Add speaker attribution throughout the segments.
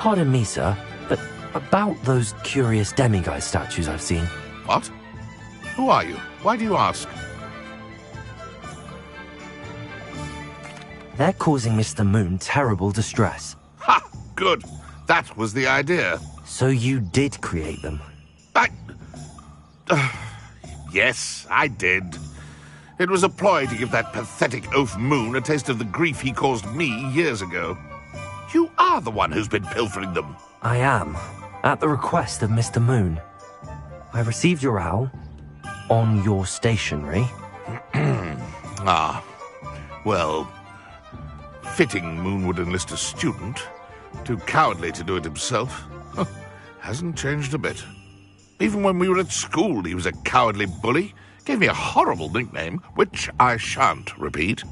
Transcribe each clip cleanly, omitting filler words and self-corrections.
Speaker 1: Pardon me, sir, but about those curious demiguise statues I've seen.
Speaker 2: What? Who are you? Why do you ask?
Speaker 1: They're causing Mr. Moon terrible distress.
Speaker 2: Ha! Good. That was the idea.
Speaker 1: So you did create them?
Speaker 2: Yes, I did. It was a ploy to give that pathetic oaf Moon a taste of the grief he caused me years ago. You are the one who's been pilfering them.
Speaker 1: I am, at the request of Mr. Moon. I received your owl on your stationery.
Speaker 2: Ah, well, fitting Moon would enlist a student. Too cowardly to do it himself. Hasn't changed a bit. Even when we were at school, he was a cowardly bully. Gave me a horrible nickname, which I shan't repeat.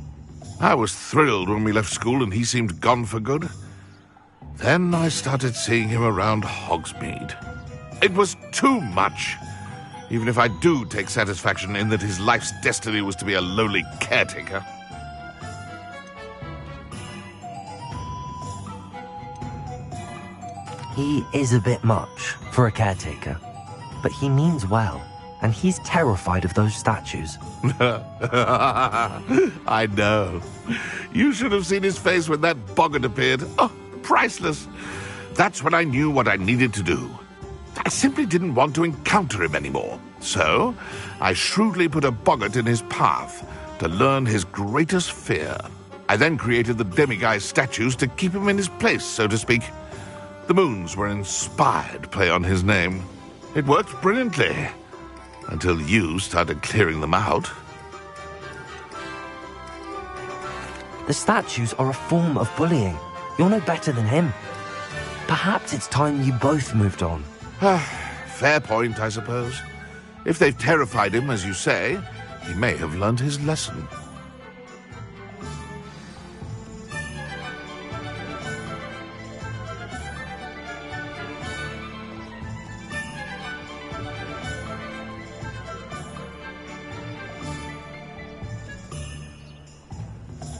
Speaker 2: I was thrilled when we left school and he seemed gone for good. Then I started seeing him around Hogsmeade. It was too much. Even if I do take satisfaction in that his life's destiny was to be a lowly caretaker.
Speaker 1: He is a bit much for a caretaker, but he means well, and he's terrified of those statues.
Speaker 2: I know. You should have seen his face when that boggart appeared. Oh, priceless. That's when I knew what I needed to do. I simply didn't want to encounter him anymore. So, I shrewdly put a boggart in his path to learn his greatest fear. I then created the demiguise statues to keep him in his place, so to speak. The moons were an inspired play on his name. It worked brilliantly, until you started clearing them out.
Speaker 1: The statues are a form of bullying. You're no better than him. Perhaps it's time you both moved on.
Speaker 2: Fair point, I suppose. If they've terrified him, as you say, he may have learned his lesson.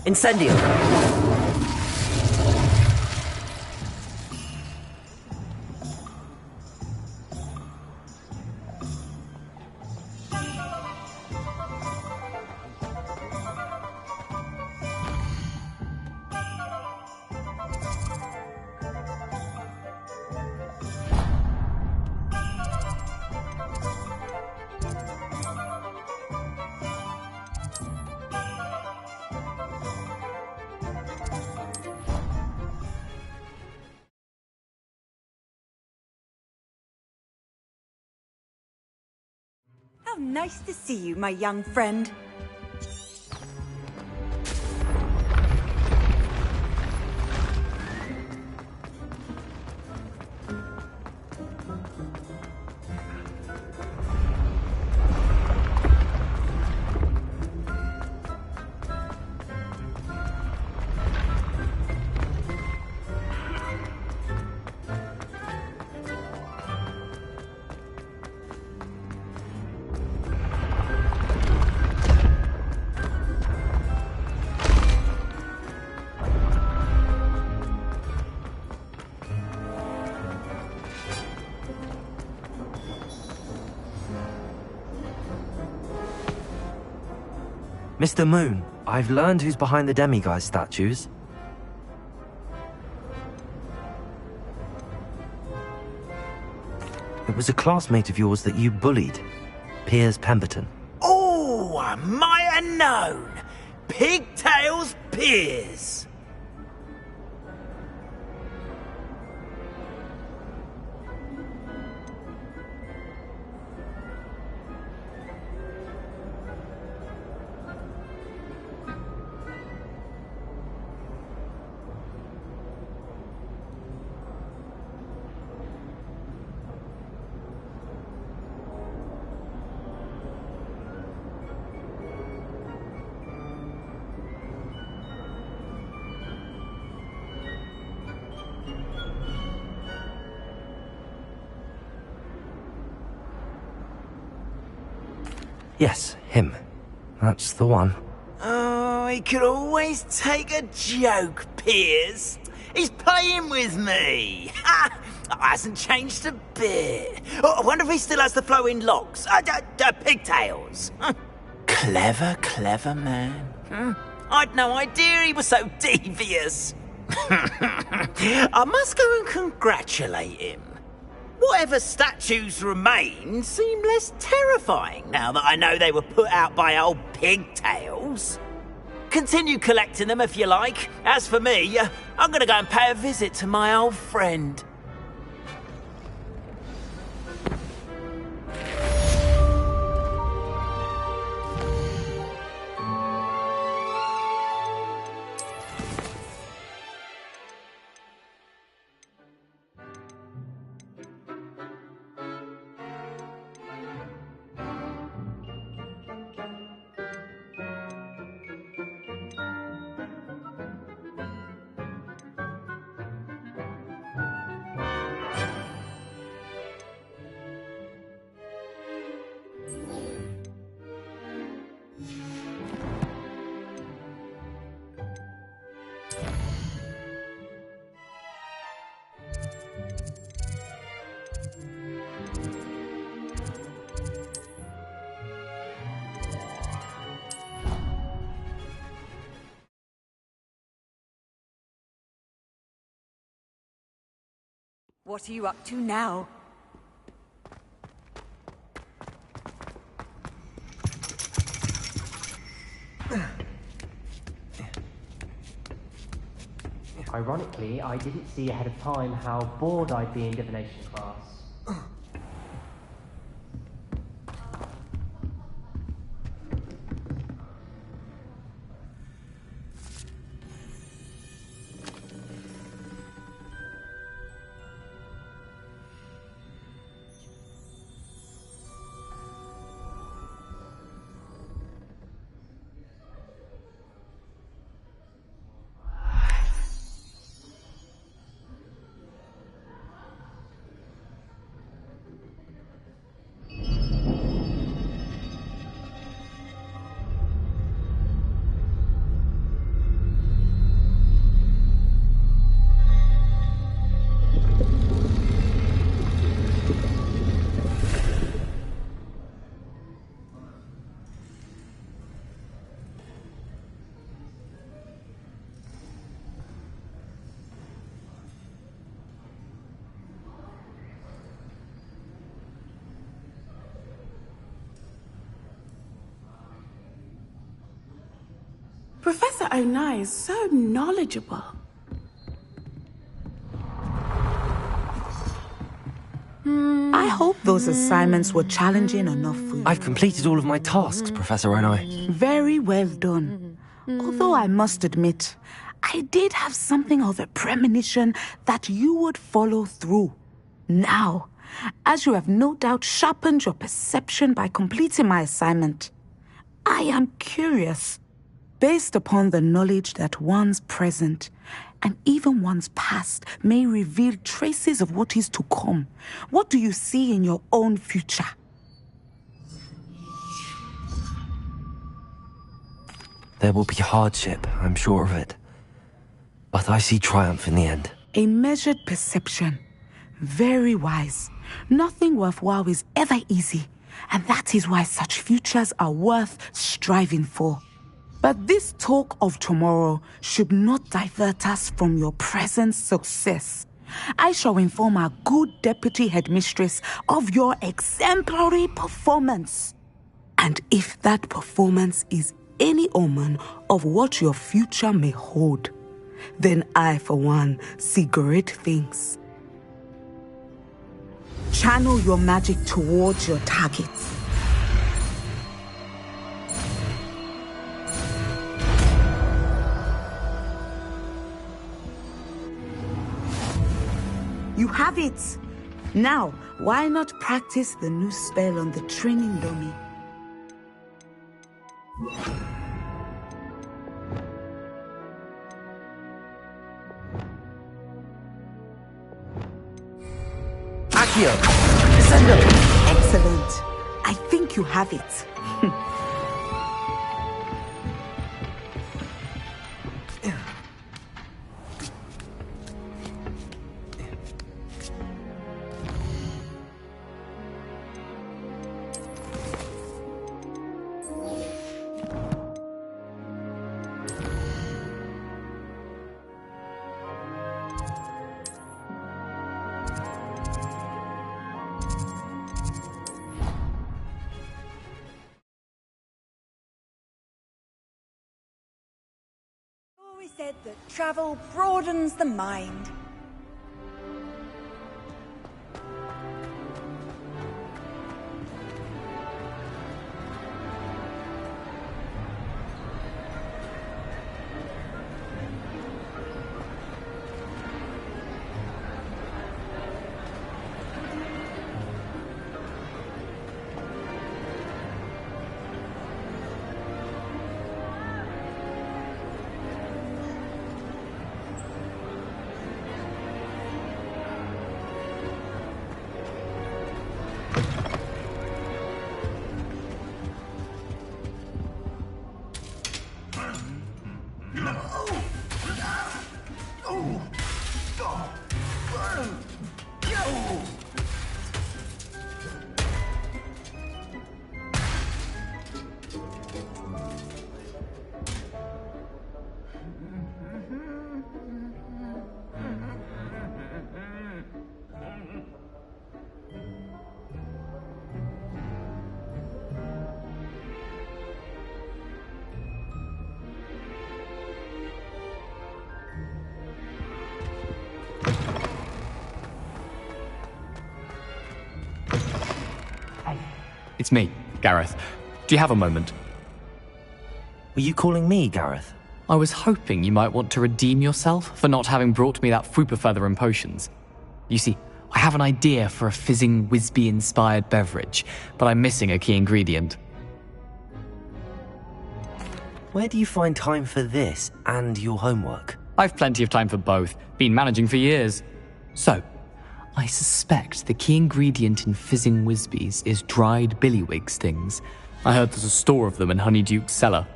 Speaker 1: Incendio!
Speaker 3: How nice to see you, my young friend.
Speaker 1: Mr. Moon, I've learned who's behind the demiguise statues. It was a classmate of yours that you bullied, Piers Pemberton.
Speaker 4: Oh, I might have known. Pigtails Piers.
Speaker 1: Yes, him. That's the one.
Speaker 4: he could always take a joke, Piers. He's playing with me. Hasn't changed a bit. I wonder if he still has the flowing locks. Pigtails. Clever, clever man. I'd no idea he was so devious. I must go and congratulate him. Whatever statues remain seem less terrifying now that I know they were put out by old Pigtails. Continue collecting them if you like. As for me, I'm gonna go and pay a visit to my old friend.
Speaker 3: What are you up to now?
Speaker 5: Ironically, I didn't see ahead of time how bored I'd be in divination class.
Speaker 6: Professor Onai is so knowledgeable. I hope those assignments were challenging enough for you.
Speaker 1: I've completed all of my tasks, Professor Onai.
Speaker 6: Very well done. Although I must admit, I did have something of a premonition that you would follow through. Now, as you have no doubt sharpened your perception by completing my assignment, I am curious. Based upon the knowledge that one's present and even one's past may reveal traces of what is to come, what do you see in your own future?
Speaker 1: There will be hardship, I'm sure of it. But I see triumph in the end.
Speaker 6: A measured perception. Very wise. Nothing worthwhile is ever easy, and that is why such futures are worth striving for. But this talk of tomorrow should not divert us from your present success. I shall inform our good deputy headmistress of your exemplary performance. And if that performance is any omen of what your future may hold, then I, for one, see great things. Channel your magic towards your targets. You have it! Now, why not practice the new spell on the training dummy?
Speaker 1: Accio! Descendo!
Speaker 6: Excellent. I think you have it.
Speaker 3: said that travel broadens the mind.
Speaker 7: It's me, Gareth. Do you have a moment?
Speaker 1: Were you calling me, Gareth?
Speaker 7: I was hoping you might want to redeem yourself for not having brought me that Fwooper Feather and potions. You see, I have an idea for a fizzing Wisby-inspired beverage, but I'm missing a key ingredient.
Speaker 1: Where do you find time for this and your homework?
Speaker 7: I've plenty of time for both. Been managing for years. So, I suspect the key ingredient in fizzing Wisbies is dried billywig stings. I heard there's a store of them in Honeyduke's cellar.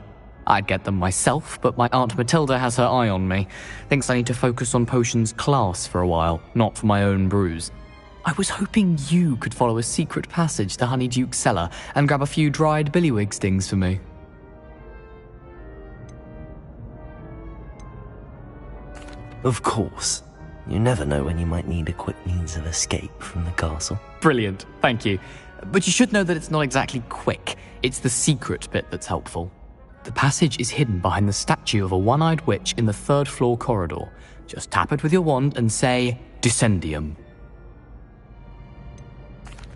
Speaker 7: I'd get them myself, but my Aunt Matilda has her eye on me. Thinks I need to focus on potions class for a while, not for my own brews. I was hoping you could follow a secret passage to Honeyduke's cellar and grab a few dried billywig stings for me.
Speaker 1: Of course. You never know when you might need a quick means of escape from the castle.
Speaker 7: Brilliant, thank you. But you should know that it's not exactly quick. It's the secret bit that's helpful. The passage is hidden behind the statue of a one-eyed witch in the third-floor corridor. Just tap it with your wand and say, Descendium.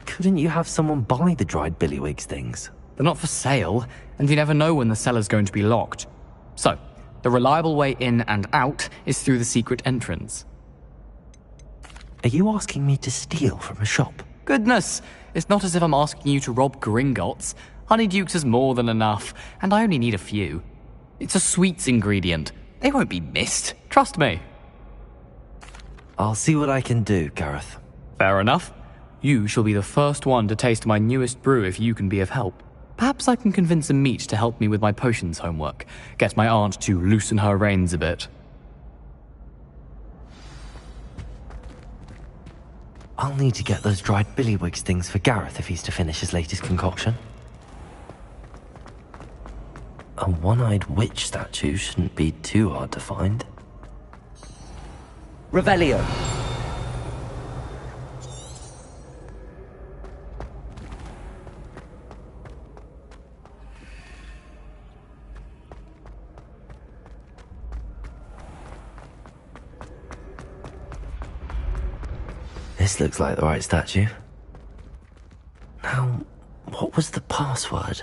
Speaker 1: Couldn't you have someone buy the dried billywig stings?
Speaker 7: They're not for sale, and you never know when the cellar's going to be locked. So, the reliable way in and out is through the secret entrance.
Speaker 1: Are you asking me to steal from a shop?
Speaker 7: Goodness, it's not as if I'm asking you to rob Gringotts. Honeyduke's is more than enough, and I only need a few. It's a sweets ingredient. They won't be missed, trust me.
Speaker 1: I'll see what I can do, Gareth.
Speaker 7: Fair enough. You shall be the first one to taste my newest brew if you can be of help. Perhaps I can convince a meat to help me with my potions homework. Get my aunt to loosen her reins a bit.
Speaker 1: I'll need to get those dried billywig stings for Gareth if he's to finish his latest concoction. A one-eyed witch statue shouldn't be too hard to find. Revelio. This looks like the right statue. Now, what was the password?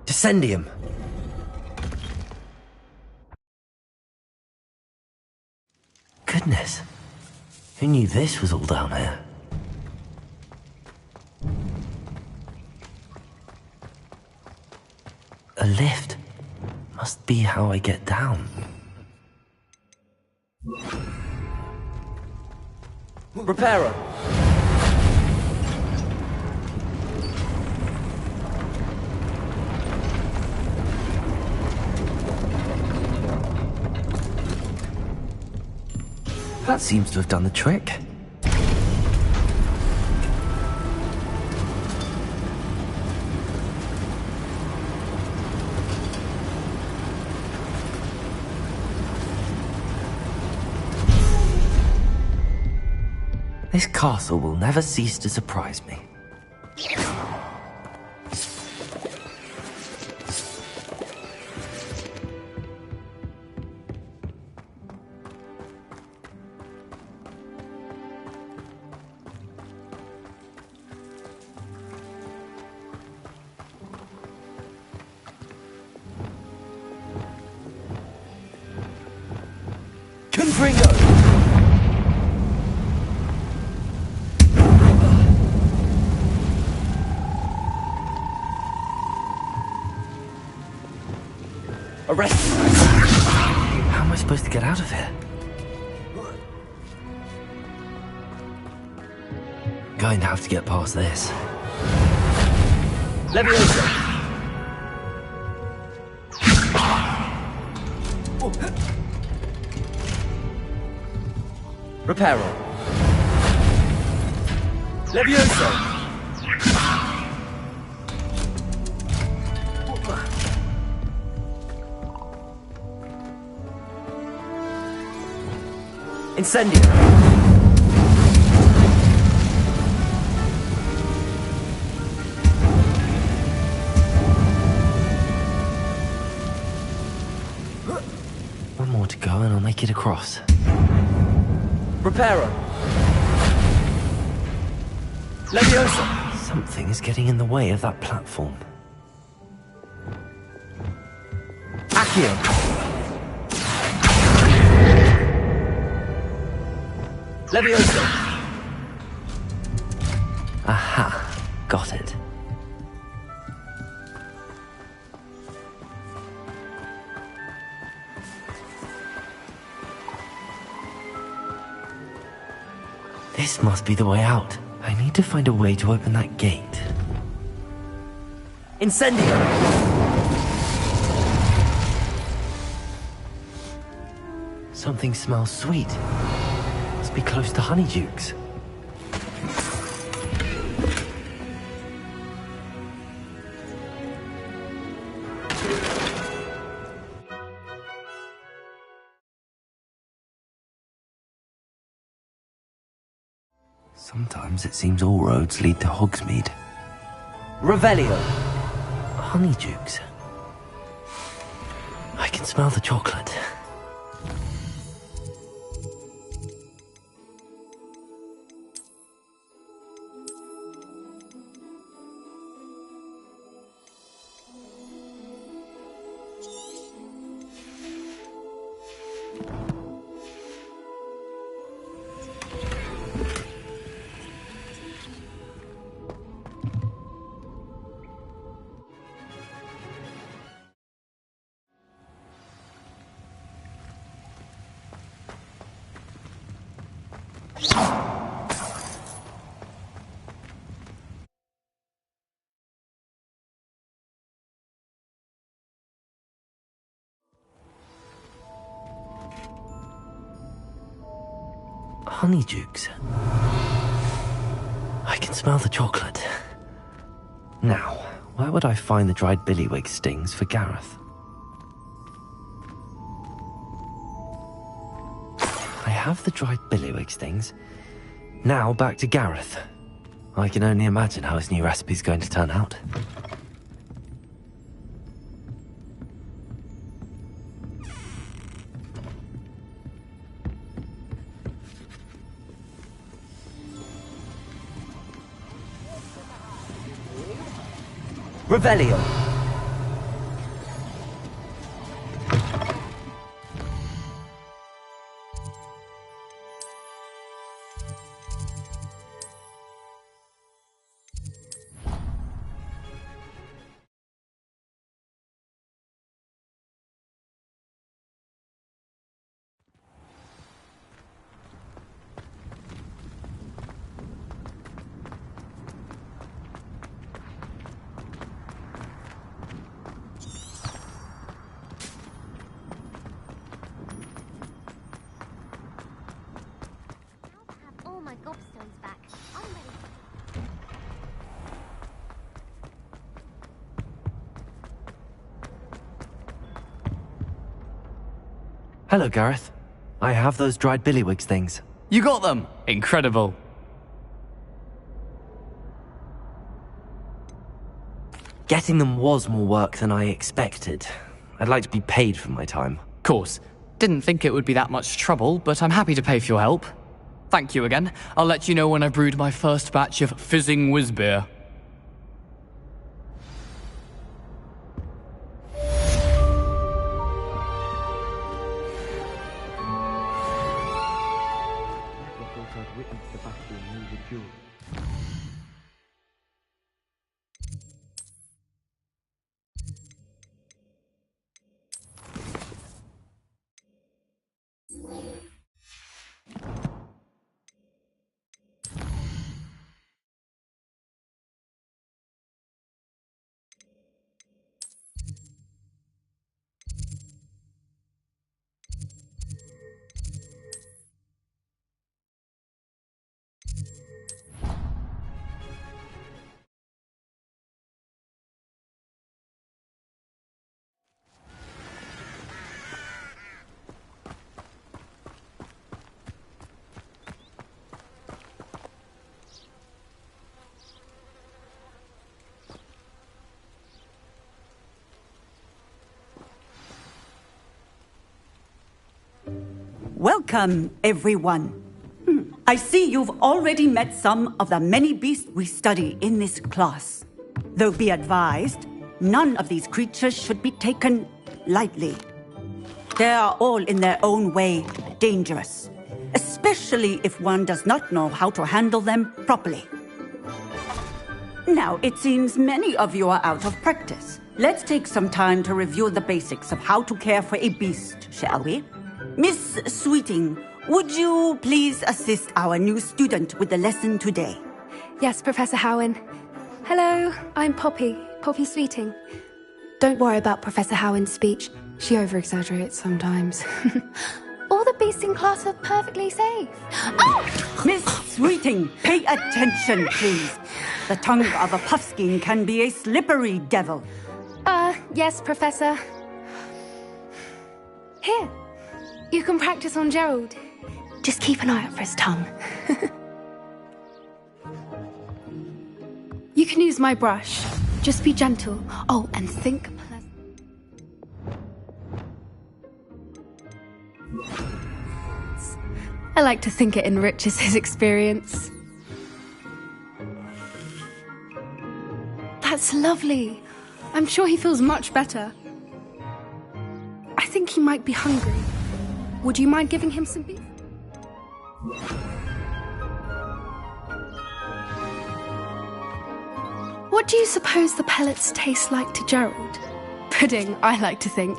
Speaker 1: Descendium. Goodness. Who knew this was all down here? A lift. Must be how I get down. Reparo. That seems to have done the trick. This castle will never cease to surprise me. Confringo! Arrest! How am I supposed to get out of here? I'm going to have to get past this. Leviosa! Reparo! Leviosa! Incendio! One more to go and I'll make it across. Reparo! Leviosa! Something is getting in the way of that platform. Accio! Leviosa! Aha, got it. This must be the way out. I need to find a way to open that gate. Incendio! Something smells sweet. Must be close to Honeydukes. Sometimes it seems all roads lead to Hogsmeade. Revelio! Honeydukes. I can smell the chocolate. Honeydukes. I can smell the chocolate. Now, where would I find the dried billywig stings for Gareth? I have the dried billywig stings. Now back to Gareth. I can only imagine how his new recipe's going to turn out. Revelio! Hello, Gareth. I have those dried billywig things.
Speaker 7: You got them! Incredible.
Speaker 1: Getting them was more work than I expected. I'd like to be paid for my time.
Speaker 7: Course. Didn't think it would be that much trouble, but I'm happy to pay for your help. Thank you again. I'll let you know when I've brewed my first batch of fizzing whizbeer.
Speaker 5: you.
Speaker 3: Welcome, everyone. I see you've already met some of the many beasts we study in this class. Though be advised, none of these creatures should be taken lightly. They are all in their own way dangerous, especially if one does not know how to handle them properly. Now, it seems many of you are out of practice. Let's take some time to review the basics of how to care for a beast, shall we? Miss Sweeting, would you please assist our new student with the lesson today?
Speaker 8: Yes, Professor Howen. Hello, I'm Poppy Sweeting. Don't worry about Professor Howen's speech. She over-exaggerates sometimes. All the beasts in class are perfectly safe. Oh!
Speaker 3: Miss Sweeting, pay attention, please. The tongue of a puffskein can be a slippery devil.
Speaker 8: Yes, Professor. Here. You can practice on Gerald. Just keep an eye out for his tongue. You can use my brush. Just be gentle. Oh, and think pleasant. I like to think it enriches his experience. That's lovely. I'm sure he feels much better. I think he might be hungry. Would you mind giving him some beef? What do you suppose the pellets taste like to Gerald? Pudding, I like to think.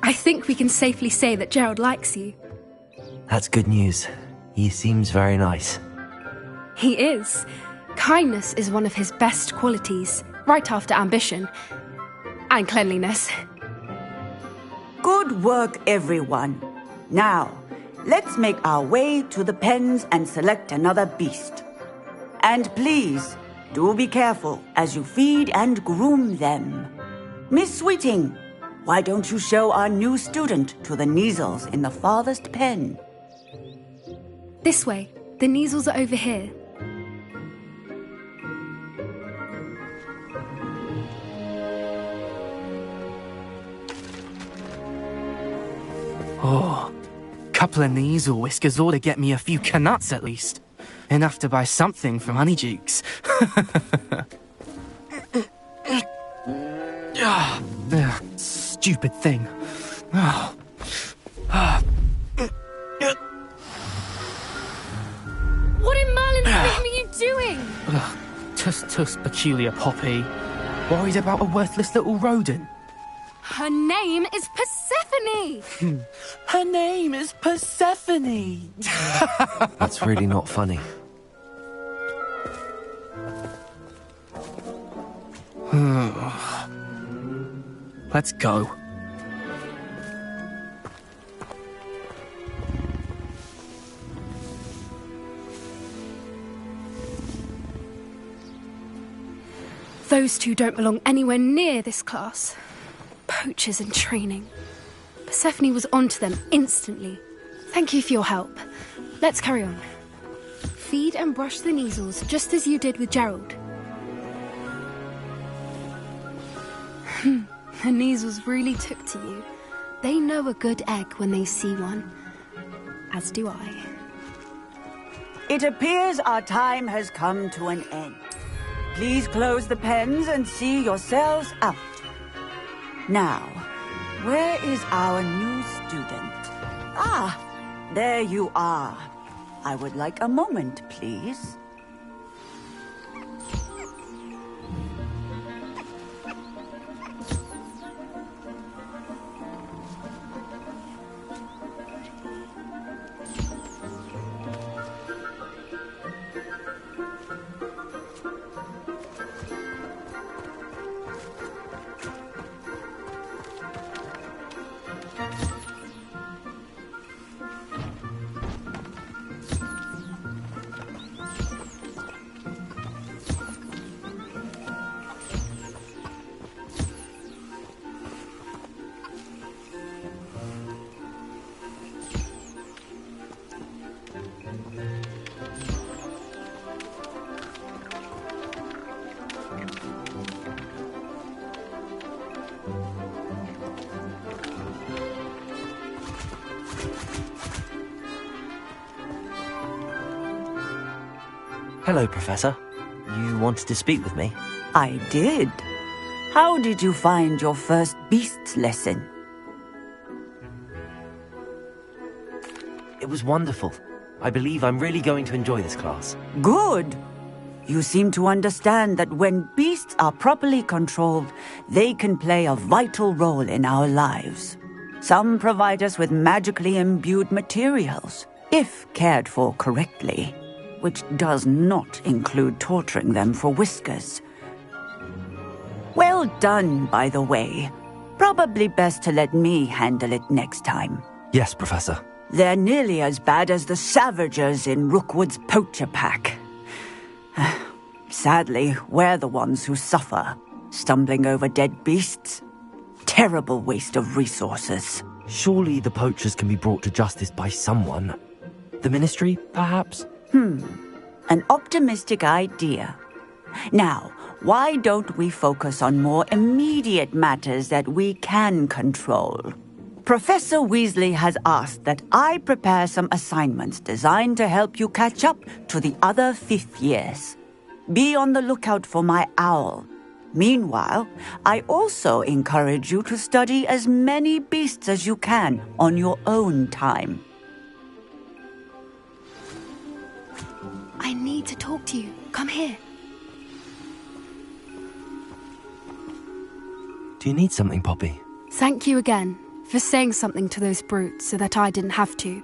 Speaker 8: I think we can safely say that Gerald likes you.
Speaker 1: That's good news. He seems very nice.
Speaker 8: He is. Kindness is one of his best qualities, right after ambition. And cleanliness.
Speaker 3: Good work, everyone. Now, let's make our way to the pens and select another beast. And please, do be careful as you feed and groom them. Miss Sweeting, why don't you show our new student to the Kneazles in the farthest pen?
Speaker 8: This way. The Kneazles are over here.
Speaker 9: Oh, couple of Kneazle whiskers ought to get me a few canuts at least. Enough to buy something from Honeydukes. Stupid thing.
Speaker 8: What in Merlin's name are you doing?
Speaker 9: Tuss, peculiar Poppy. Worried about a worthless little rodent.
Speaker 8: Her name is Persephone!
Speaker 9: Her name is Persephone!
Speaker 1: That's really not funny.
Speaker 9: Let's go.
Speaker 8: Those two don't belong anywhere near this class. Poachers in training. Persephone was onto them instantly. Thank you for your help. Let's carry on. Feed and brush the Kneazles just as you did with Gerald. The Kneazles really took to you. They know a good egg when they see one. As do I.
Speaker 3: It appears our time has come to an end. Please close the pens and see yourselves out. Now, where is our new student? Ah, there you are. I would like a moment, please.
Speaker 1: Hello, Professor. You wanted to speak with me?
Speaker 3: I did. How did you find your first beasts lesson?
Speaker 1: It was wonderful. I believe I'm really going to enjoy this class.
Speaker 3: Good. You seem to understand that when beasts are properly controlled, they can play a vital role in our lives. Some provide us with magically imbued materials, if cared for correctly, which does not include torturing them for whiskers. Well done, by the way. Probably best to let me handle it next time.
Speaker 1: Yes, Professor.
Speaker 3: They're nearly as bad as the Savagers in Rookwood's poacher pack. Sadly, we're the ones who suffer, stumbling over dead beasts. Terrible waste of resources.
Speaker 1: Surely the poachers can be brought to justice by someone. The Ministry, perhaps?
Speaker 3: An optimistic idea. Now, why don't we focus on more immediate matters that we can control? Professor Weasley has asked that I prepare some assignments designed to help you catch up to the other fifth years. Be on the lookout for my owl. Meanwhile, I also encourage you to study as many beasts as you can on your own time.
Speaker 8: I need to talk to you. Come here.
Speaker 1: Do you need something, Poppy?
Speaker 8: Thank you again for saying something to those brutes so that I didn't have to.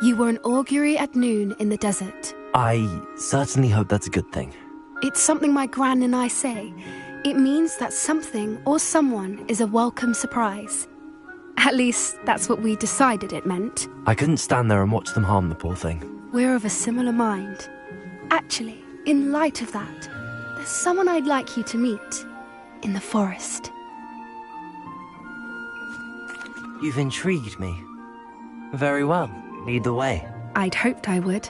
Speaker 8: You were an augury at noon in the desert.
Speaker 1: I certainly hope that's a good thing.
Speaker 8: It's something my gran and I say. It means that something or someone is a welcome surprise. At least, that's what we decided it meant.
Speaker 1: I couldn't stand there and watch them harm the poor thing.
Speaker 8: We're of a similar mind. Actually, in light of that, there's someone I'd like you to meet. In the forest.
Speaker 1: You've intrigued me. Very well. Lead the way.
Speaker 8: I'd hoped I would.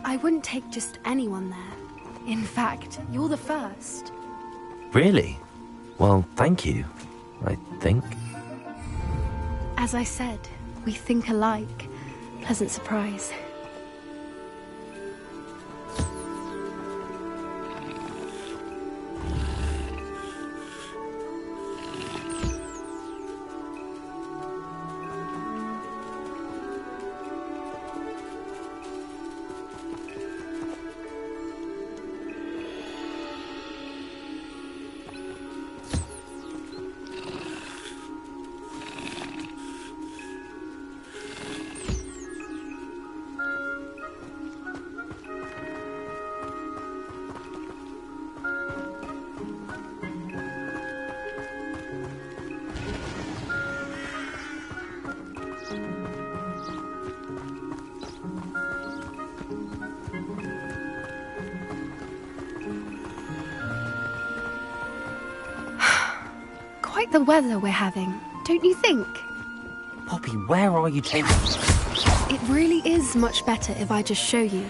Speaker 8: I wouldn't take just anyone there. In fact, you're the first.
Speaker 1: Really? Well, thank you, I think.
Speaker 8: As I said, we think alike. Pleasant surprise. Quite the weather we're having, don't you think?
Speaker 1: Poppy, where are you taking...
Speaker 8: It really is much better if I just show you.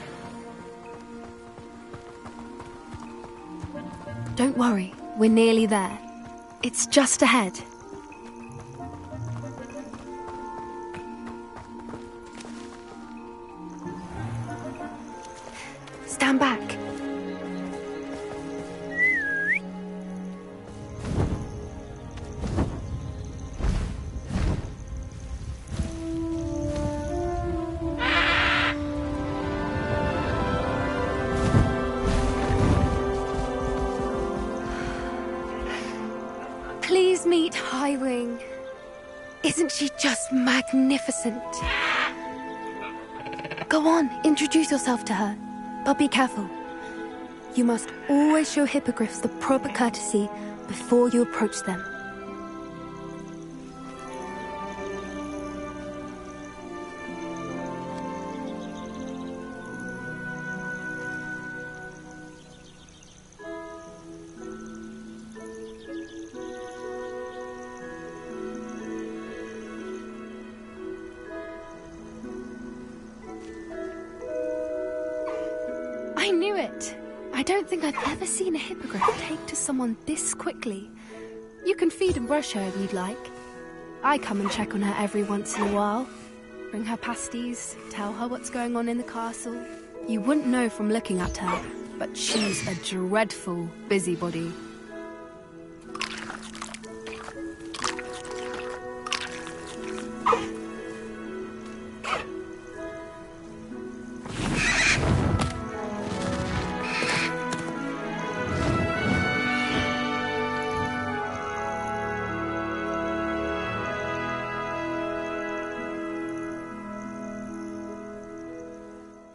Speaker 8: Don't worry, we're nearly there. It's just ahead. Stand back. Please meet Highwing. Isn't she just magnificent? Go on, introduce yourself to her. But be careful. You must always show hippogriffs the proper courtesy before you approach them. I knew it. I don't think I've ever seen a hippogriff take to someone this quickly. You can feed and brush her if you'd like. I come and check on her every once in a while. Bring her pasties, tell her what's going on in the castle. You wouldn't know from looking at her, but she's a dreadful busybody.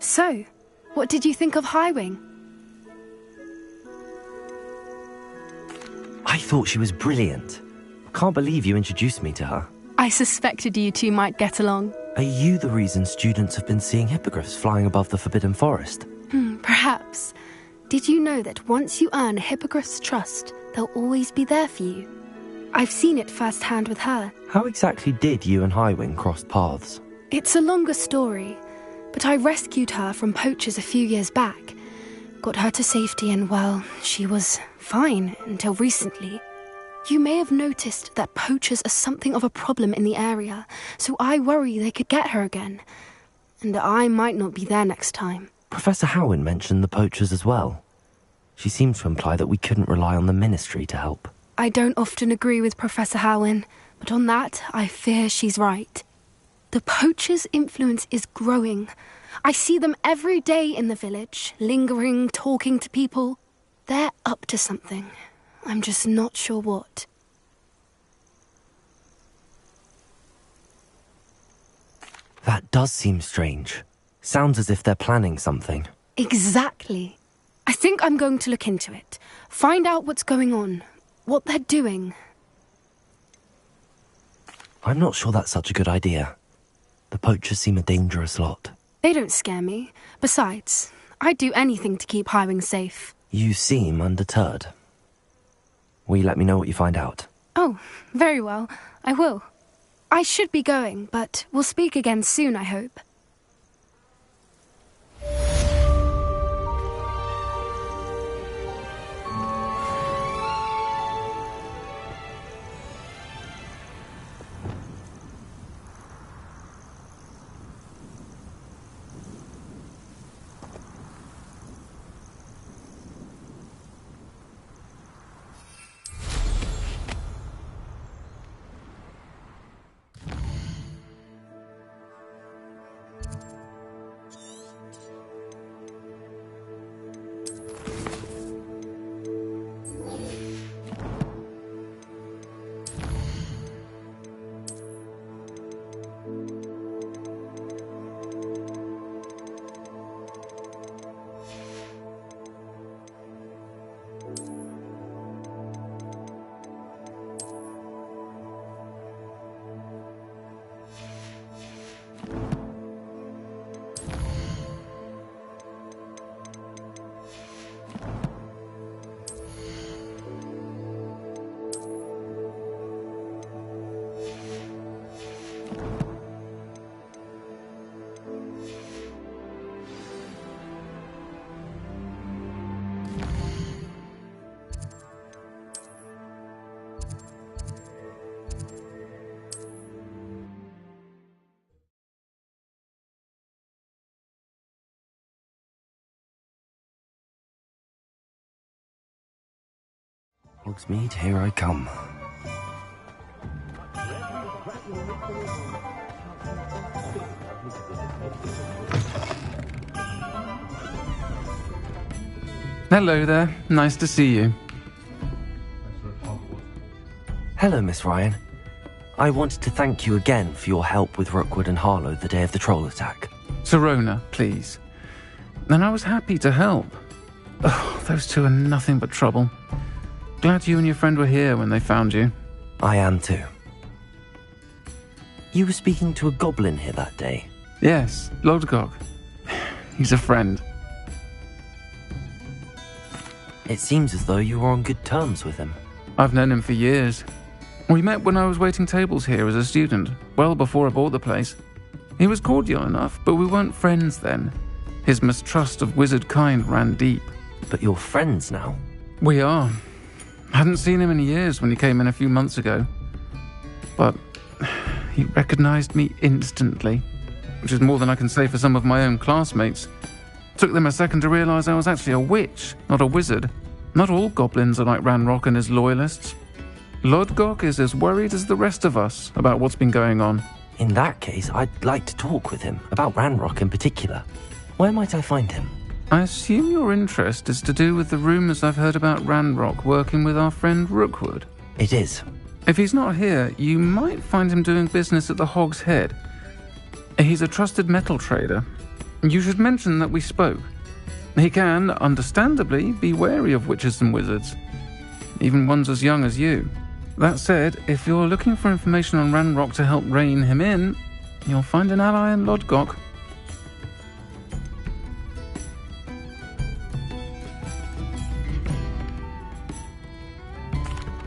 Speaker 8: So, what did you think of Highwing?
Speaker 1: I thought she was brilliant. Can't believe you introduced me to her.
Speaker 8: I suspected you two might get along.
Speaker 1: Are you the reason students have been seeing hippogriffs flying above the Forbidden Forest?
Speaker 8: Perhaps. Did you know that once you earn a hippogriff's trust, they'll always be there for you? I've seen it firsthand with her.
Speaker 1: How exactly did you and Highwing cross paths?
Speaker 8: It's a longer story, but I rescued her from poachers a few years back. Got her to safety and, well, she was fine until recently. You may have noticed that poachers are something of a problem in the area, so I worry they could get her again. And I might not be there next time.
Speaker 1: Professor Howin mentioned the poachers as well. She seemed to imply that we couldn't rely on the Ministry to help.
Speaker 8: I don't often agree with Professor Howin, but on that, I fear she's right. The poachers' influence is growing. I see them every day in the village, lingering, talking to people. They're up to something. I'm just not sure what.
Speaker 1: That does seem strange. Sounds as if they're planning something.
Speaker 8: Exactly. I think I'm going to look into it. Find out what's going on, what they're doing.
Speaker 1: I'm not sure that's such a good idea. The poachers seem a dangerous lot.
Speaker 8: They don't scare me. Besides, I'd do anything to keep Highwing safe.
Speaker 1: You seem undeterred. Will you let me know what you find out?
Speaker 8: Oh, very well. I will. I should be going, but we'll speak again soon, I hope.
Speaker 1: Hogsmeade, here I come.
Speaker 10: Hello there. Nice to see you.
Speaker 1: Hello, Miss Ryan. I wanted to thank you again for your help with Rookwood and Harlow the day of the troll attack.
Speaker 10: Sirona, please. And I was happy to help. Oh, those two are nothing but trouble. Glad you and your friend were here when they found you.
Speaker 1: I am too. You were speaking to a goblin here that day?
Speaker 10: Yes, Lodgok. He's a friend.
Speaker 1: It seems as though you were on good terms with him.
Speaker 10: I've known him for years. We met when I was waiting tables here as a student, well before I bought the place. He was cordial enough, but we weren't friends then. His mistrust of wizard kind ran deep.
Speaker 1: But you're friends now?
Speaker 10: We are. Hadn't seen him in years when he came in a few months ago. But he recognized me instantly, which is more than I can say for some of my own classmates. Took them a second to realize I was actually a witch, not a wizard. Not all goblins are like Ranrock and his loyalists. Lodgok is as worried as the rest of us about what's been going on.
Speaker 1: In that case, I'd like to talk with him, about Ranrock in particular. Where might I find him?
Speaker 10: I assume your interest is to do with the rumors I've heard about Ranrock working with our friend Rookwood.
Speaker 1: It is.
Speaker 10: If he's not here, you might find him doing business at the Hog's Head. He's a trusted metal trader. You should mention that we spoke. He can, understandably, be wary of witches and wizards, even ones as young as you. That said, if you're looking for information on Ranrock to help rein him in, you'll find an ally in Lodgok.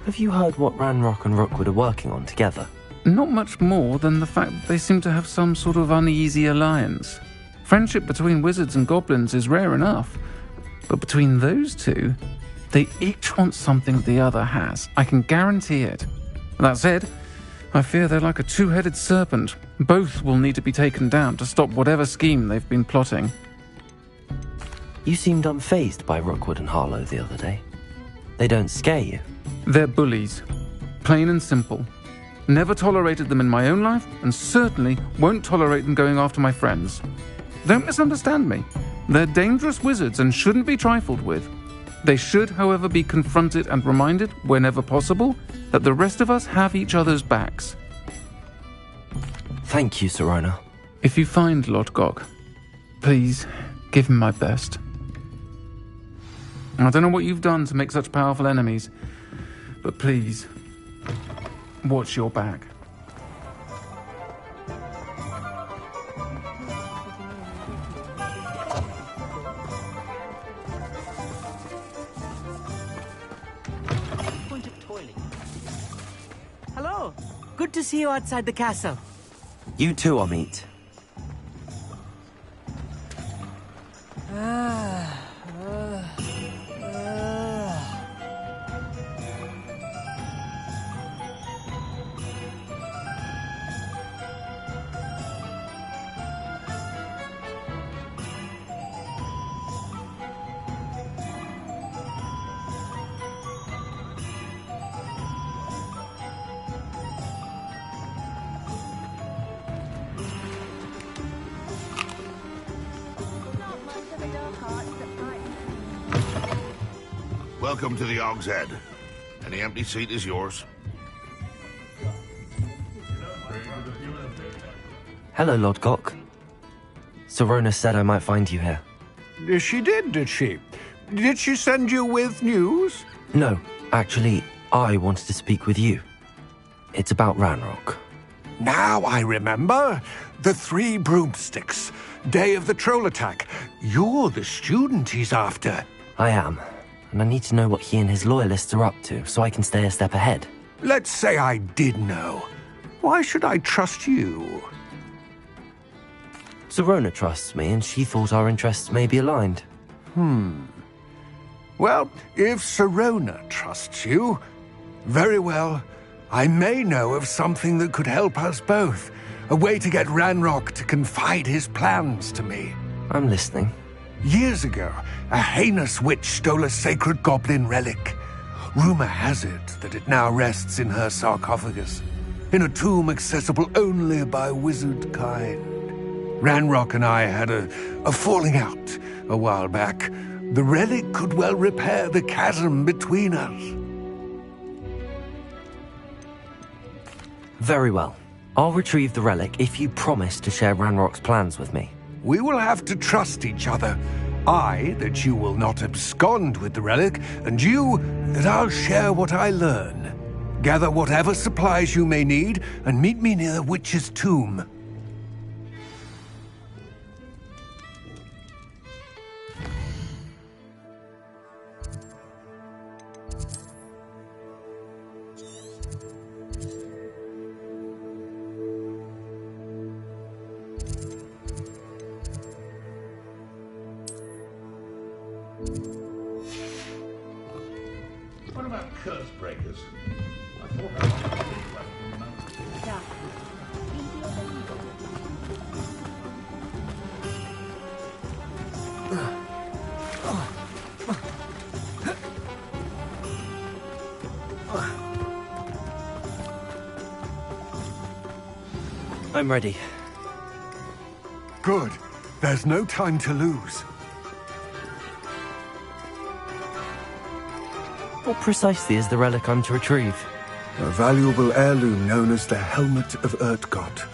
Speaker 1: Have you heard what Ranrock and Rookwood are working on together?
Speaker 10: Not much more than the fact that they seem to have some sort of uneasy alliance. Friendship between wizards and goblins is rare enough, but between those two, they each want something the other has. I can guarantee it. That said, I fear they're like a two-headed serpent. Both will need to be taken down to stop whatever scheme they've been plotting.
Speaker 1: You seemed unfazed by Rookwood and Harlow the other day. They don't scare you?
Speaker 10: They're bullies. Plain and simple. Never tolerated them in my own life, and certainly won't tolerate them going after my friends. Don't misunderstand me. They're dangerous wizards and shouldn't be trifled with. They should, however, be confronted and reminded, whenever possible, that the rest of us have each other's backs.
Speaker 1: Thank you, Sirona.
Speaker 10: If you find Lodgok, please give him my best. I don't know what you've done to make such powerful enemies, but please, watch your back.
Speaker 11: Hello. Good to see you outside the castle.
Speaker 1: You too, Amit.
Speaker 2: Welcome to the Hog's Head. Any empty seat is yours.
Speaker 1: Hello, Lodgok. Sirona said I might find you here.
Speaker 12: She did she? Did she send you with news?
Speaker 1: No, actually, I wanted to speak with you. It's about Ranrock.
Speaker 12: Now I remember. The 3 broomsticks. Day of the troll attack. You're the student he's after.
Speaker 1: I am, and I need to know what he and his loyalists are up to so I can stay a step ahead.
Speaker 12: Let's say I did know. Why should I trust you?
Speaker 1: Sirona trusts me, and she thought our interests may be aligned.
Speaker 12: Well, if Sirona trusts you, very well. I may know of something that could help us both. A way to get Ranrock to confide his plans to me.
Speaker 1: I'm listening.
Speaker 12: Years ago, a heinous witch stole a sacred goblin relic. Rumor has it that it now rests in her sarcophagus, in a tomb accessible only by wizard kind. Ranrock and I had a falling out a while back. The relic could well repair the chasm between us.
Speaker 1: Very well. I'll retrieve the relic if you promise to share Ranrock's plans with me.
Speaker 12: We will have to trust each other. I, that you will not abscond with the relic, and you, that I'll share what I learn. Gather whatever supplies you may need, and meet me near the witch's tomb.
Speaker 2: What about curse breakers? I thought I was
Speaker 1: I'm ready.
Speaker 12: Good. There's no time to lose.
Speaker 1: What precisely is the relic I'm to retrieve?
Speaker 12: A valuable heirloom known as the Helmet of Urtkot.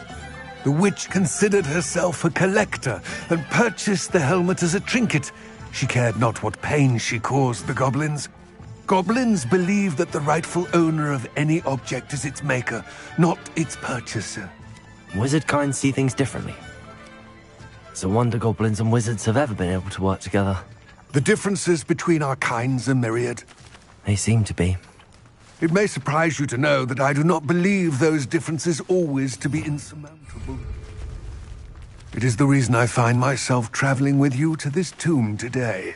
Speaker 12: The witch considered herself a collector and purchased the helmet as a trinket. She cared not what pain she caused the goblins. Goblins believe that the rightful owner of any object is its maker, not its purchaser.
Speaker 1: Wizard kind see things differently. It's a wonder goblins and wizards have ever been able to work together.
Speaker 12: The differences between our kinds are myriad.
Speaker 1: They seem to be.
Speaker 12: It may surprise you to know that I do not believe those differences always to be insurmountable. It is the reason I find myself traveling with you to this tomb today.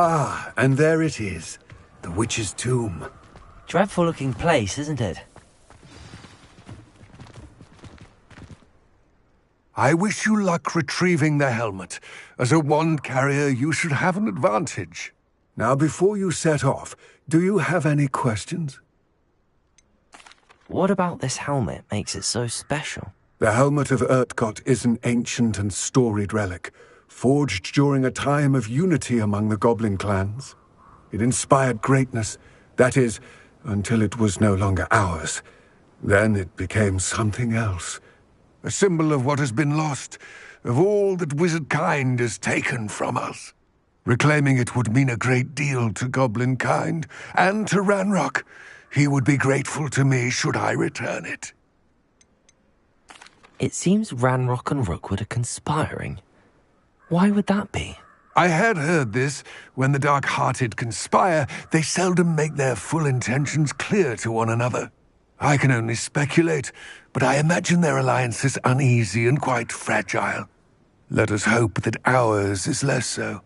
Speaker 12: Ah, and there it is. The witch's tomb.
Speaker 1: Dreadful looking place, isn't it?
Speaker 12: I wish you luck retrieving the helmet. As a wand carrier, you should have an advantage. Now, before you set off, do you have any questions?
Speaker 1: What about this helmet makes it so special?
Speaker 12: The Helmet of Urtkot is an ancient and storied relic, forged during a time of unity among the goblin clans. It inspired greatness, that is, until it was no longer ours. Then it became something else. A symbol of what has been lost, of all that wizard kind has taken from us. Reclaiming it would mean a great deal to goblin kind, and to Ranrock. He would be grateful to me should I return it.
Speaker 1: It seems Ranrock and Rookwood are conspiring. Why would that be?
Speaker 12: I had heard this. When the dark-hearted conspire, they seldom make their full intentions clear to one another. I can only speculate, but I imagine their alliance is uneasy and quite fragile. Let us hope that ours is less so.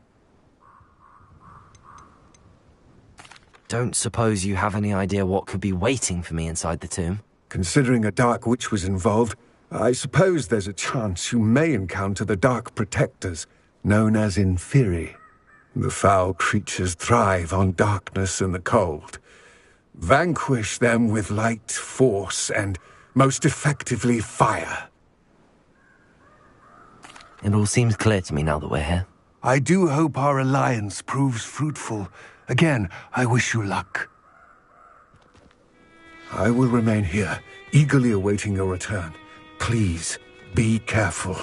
Speaker 1: Don't suppose you have any idea what could be waiting for me inside the tomb?
Speaker 12: Considering a Dark Witch was involved, I suppose there's a chance you may encounter the Dark Protectors, known as Inferi. The foul creatures thrive on darkness and the cold. Vanquish them with light, force, and, most effectively, fire.
Speaker 1: It all seems clear to me now that we're here.
Speaker 12: I do hope our alliance proves fruitful. Again, I wish you luck. I will remain here, eagerly awaiting your return. Please, be careful.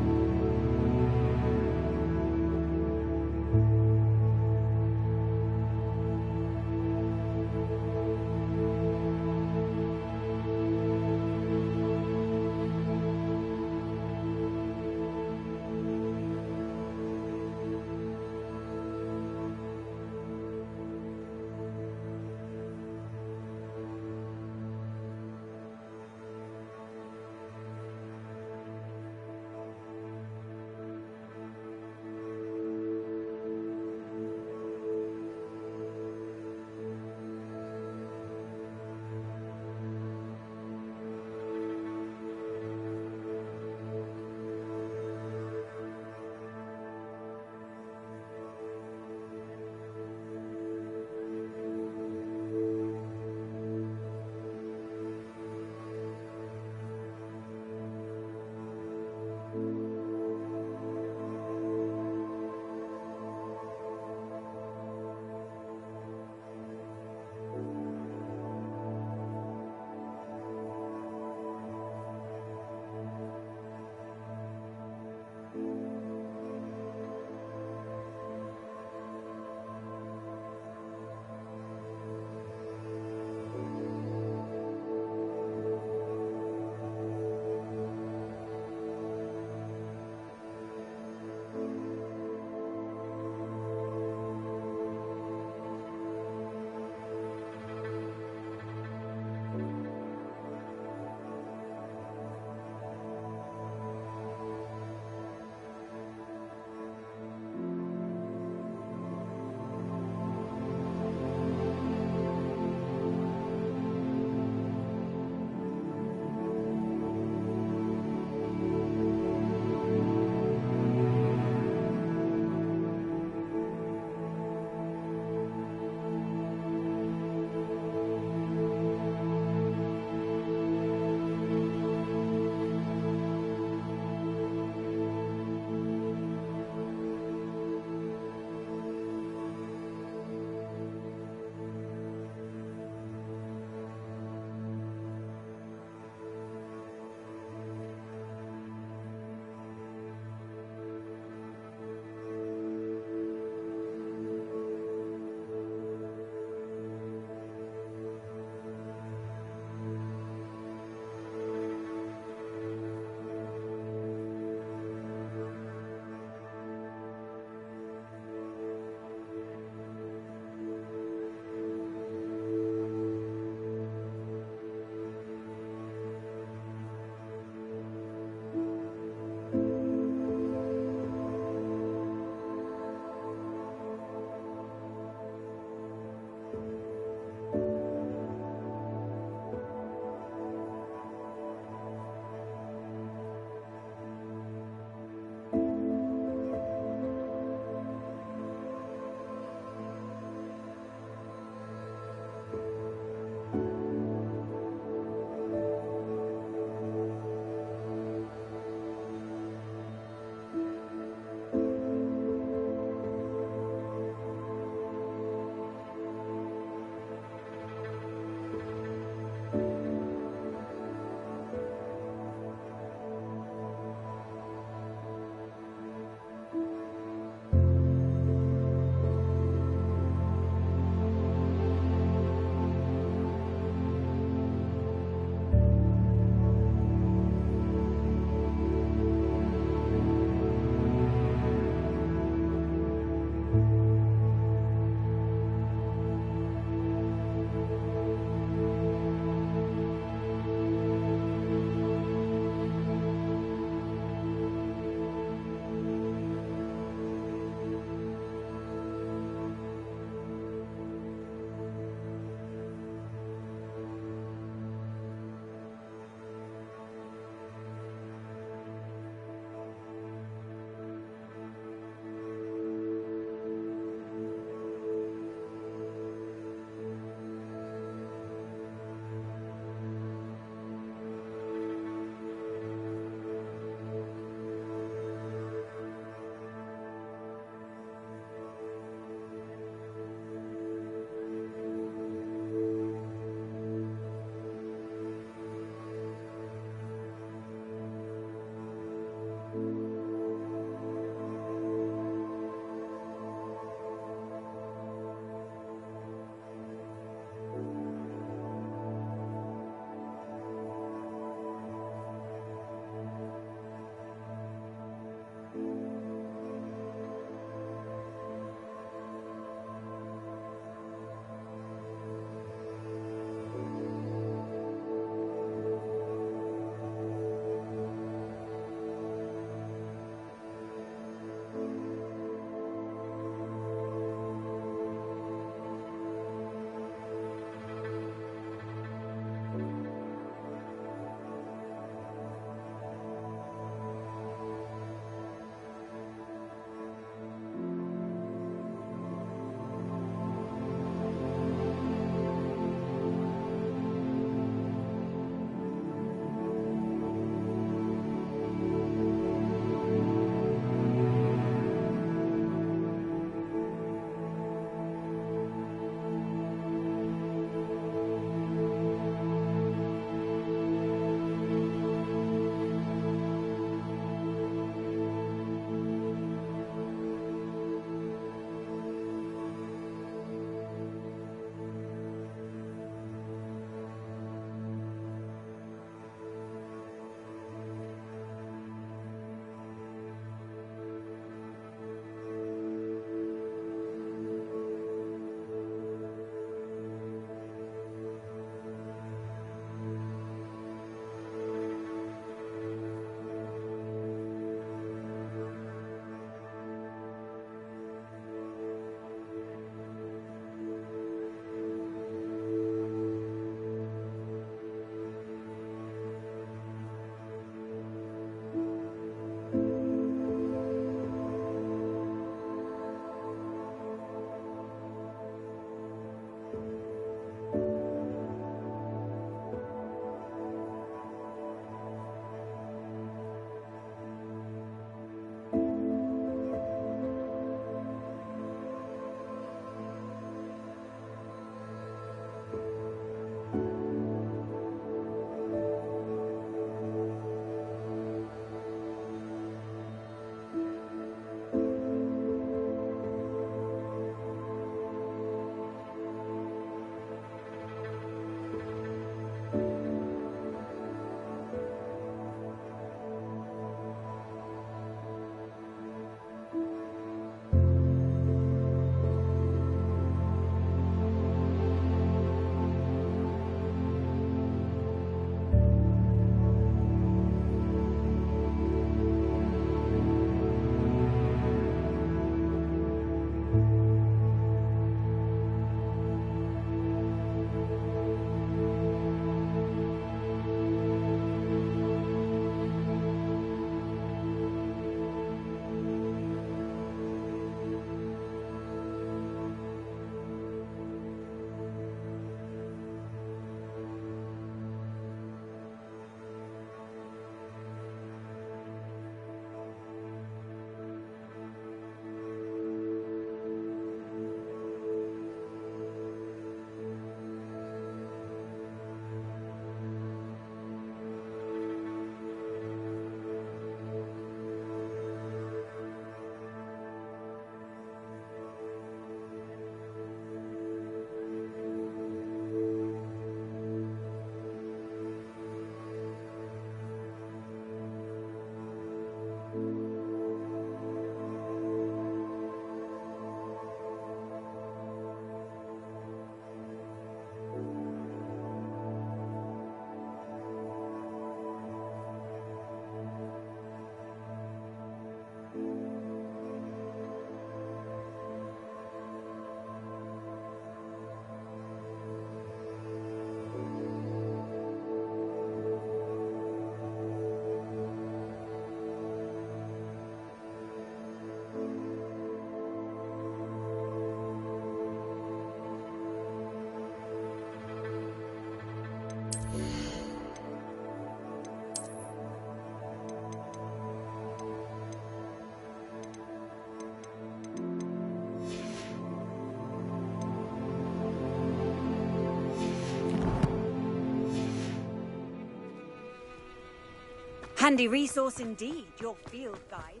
Speaker 3: handy resource indeed, your field guide.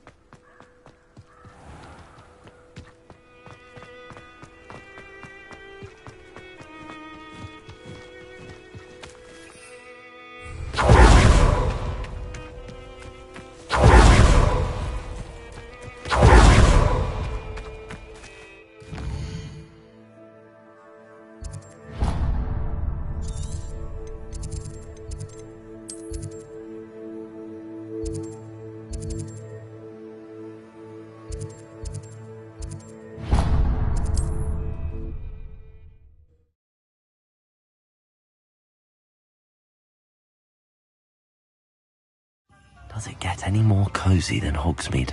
Speaker 1: Does it get any more cozy than Hogsmeade?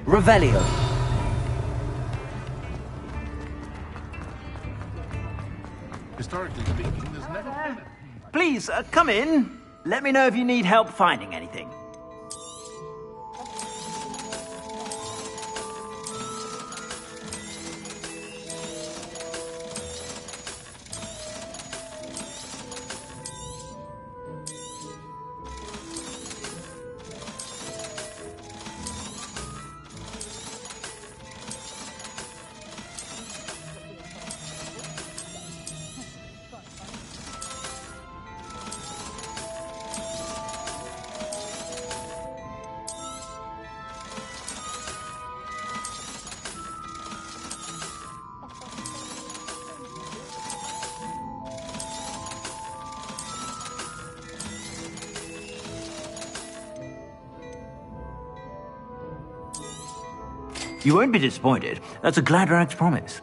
Speaker 1: Revelio.
Speaker 2: Historically speaking, there's never been a...
Speaker 4: Please, come in. Let me know if you need help finding anything. You won't be disappointed. That's a Gladrag's promise.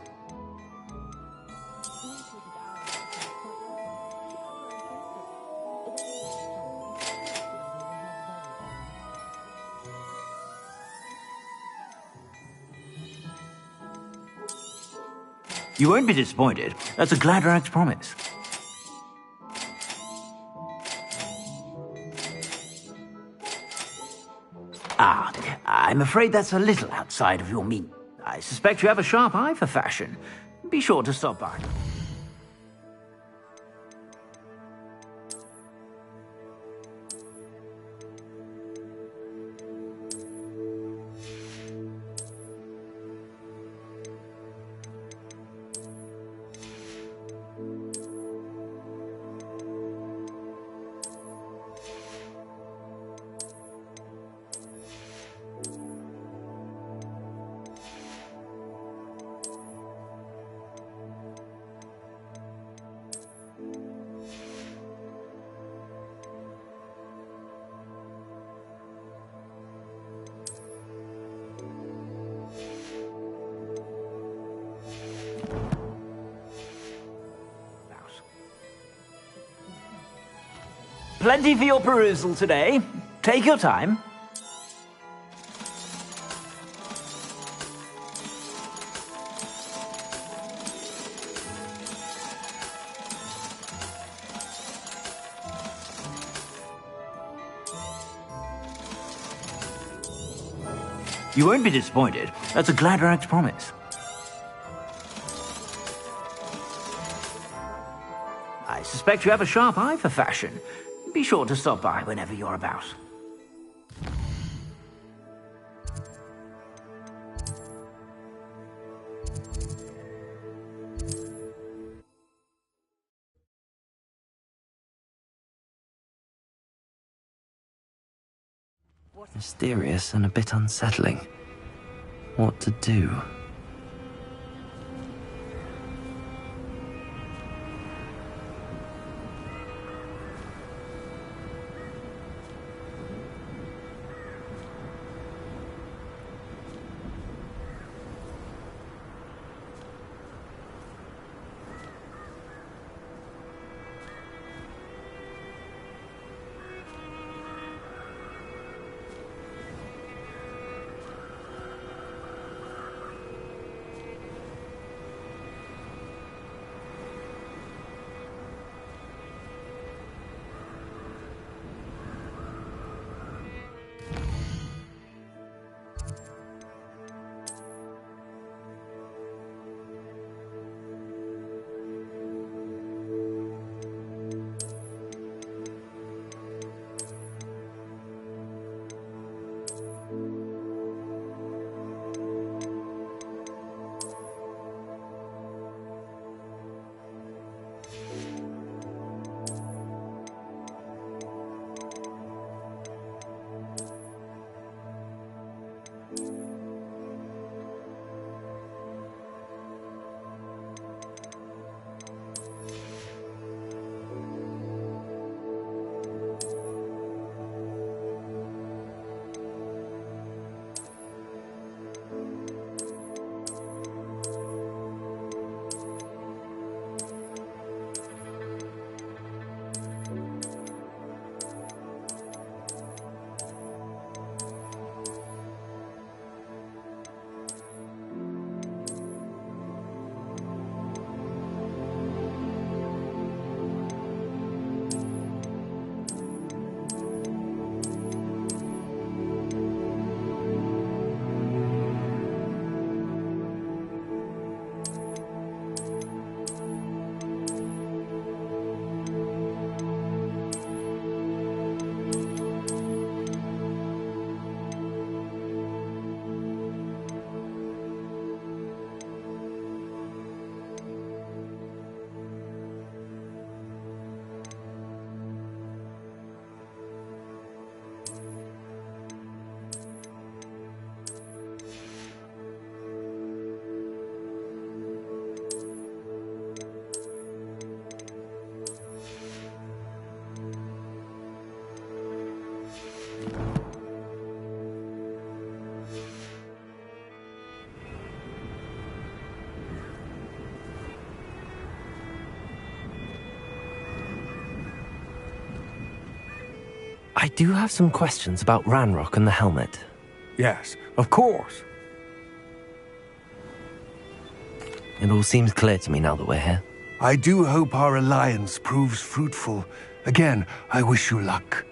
Speaker 4: You won't be disappointed. That's a Gladrag's promise. Ah, I'm afraid that's a little outside of your mean. I suspect you have a sharp eye for fashion. Be sure to stop by. Plenty for your perusal today. Take your time. You won't be disappointed. That's a Gladrag's promise. I suspect you have a sharp eye for fashion. Be sure to stop by whenever you're about.
Speaker 1: Mysterious and a bit unsettling. What to do? I do have some questions about Ranrock and the helmet.
Speaker 12: Yes, of course.
Speaker 1: It all seems clear to me now that we're here.
Speaker 12: I do hope our alliance proves fruitful. Again, I wish you luck.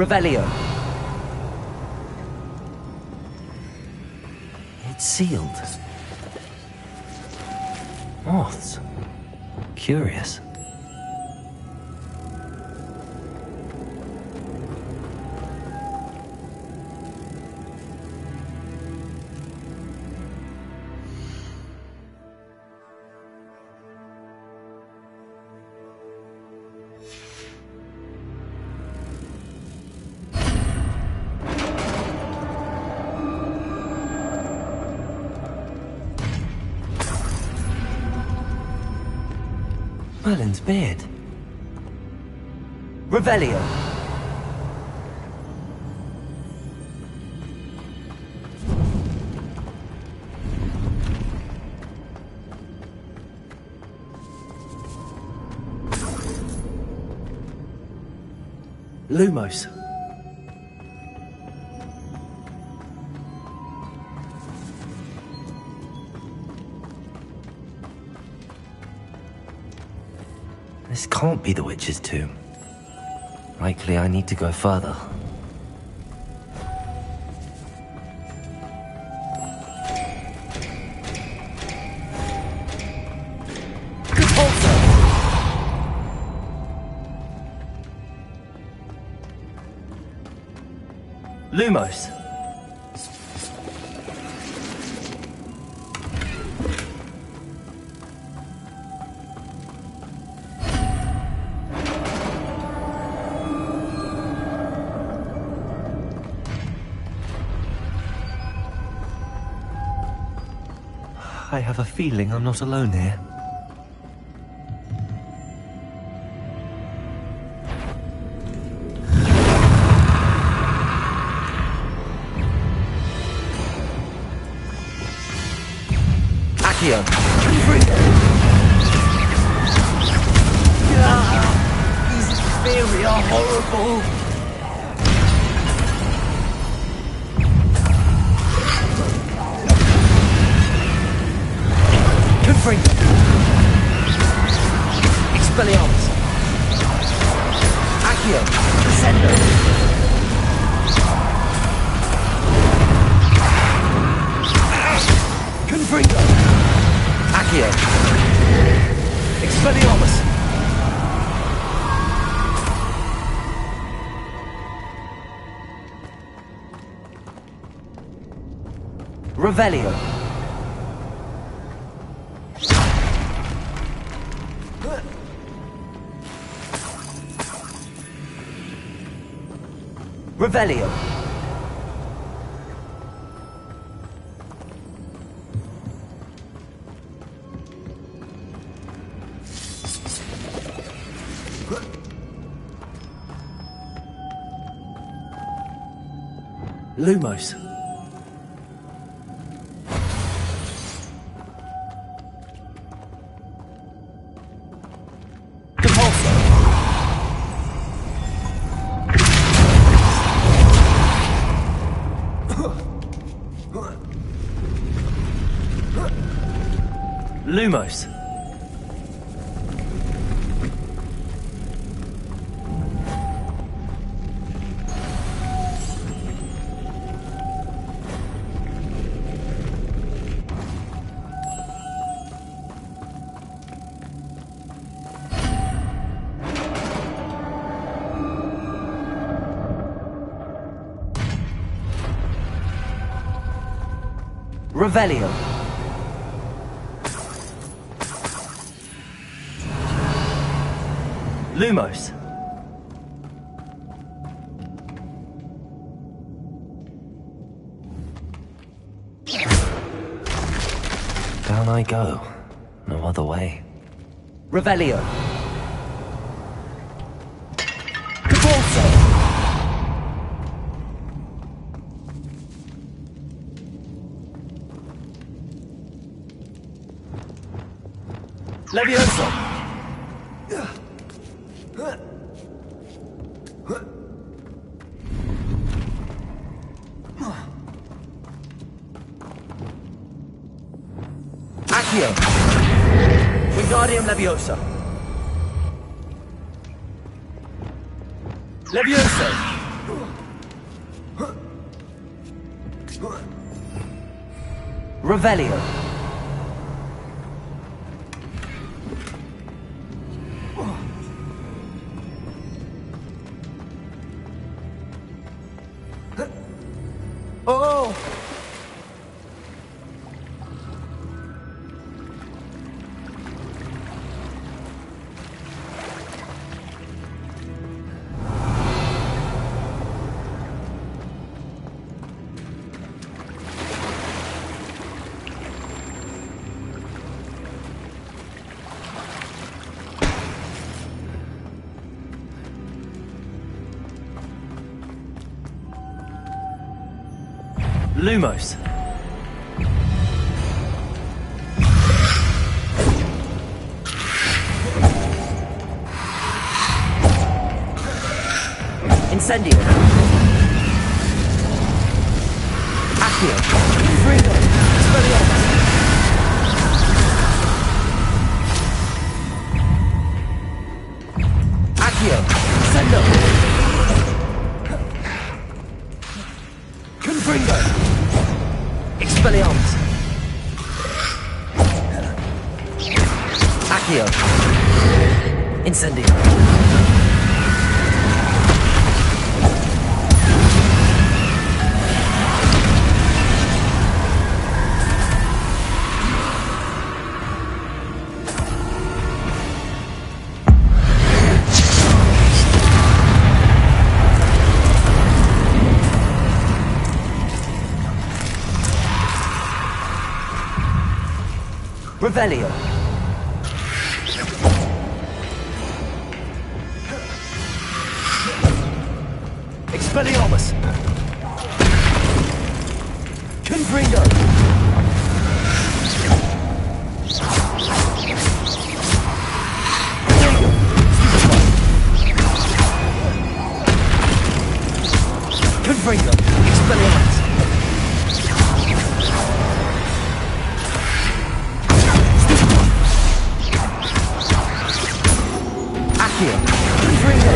Speaker 1: Revelio. It's sealed. Moths. Curious. Merlin's beard. Revelio. Lumos. This can't be the witch's tomb. Likely I need to go further. Lumos. I have a feeling I'm not alone here. Accio! These very are horrible! Confringo! Expelliarmus! Accio! Descendo! Confringo! Accio! Expelliarmus! Revelio! Revelio. Lumos. Lumos. Revelio. Lumos. Down I go. No other way. Revelio. Cabalso. Levioso. Accio. Wingardium Leviosa. Levioso. Revelio.
Speaker 11: Oh!
Speaker 1: Lumos. Incendio. Accio. Frigo. Expelliarmus. Accio. Sendo. Confringo. Expelliarmus. Accio. Incendio. Revelio. Expelliarmus. Confringo. Confringo. Expelliarmus. Accio. Confringo.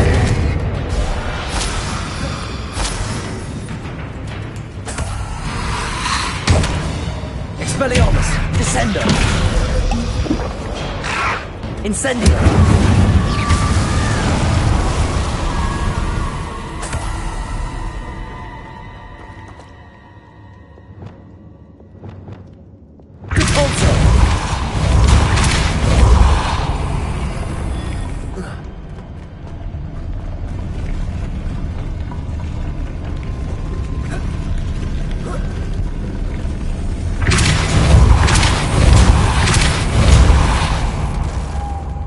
Speaker 1: Expelliarmus. Descendo. Incendio. Repulso.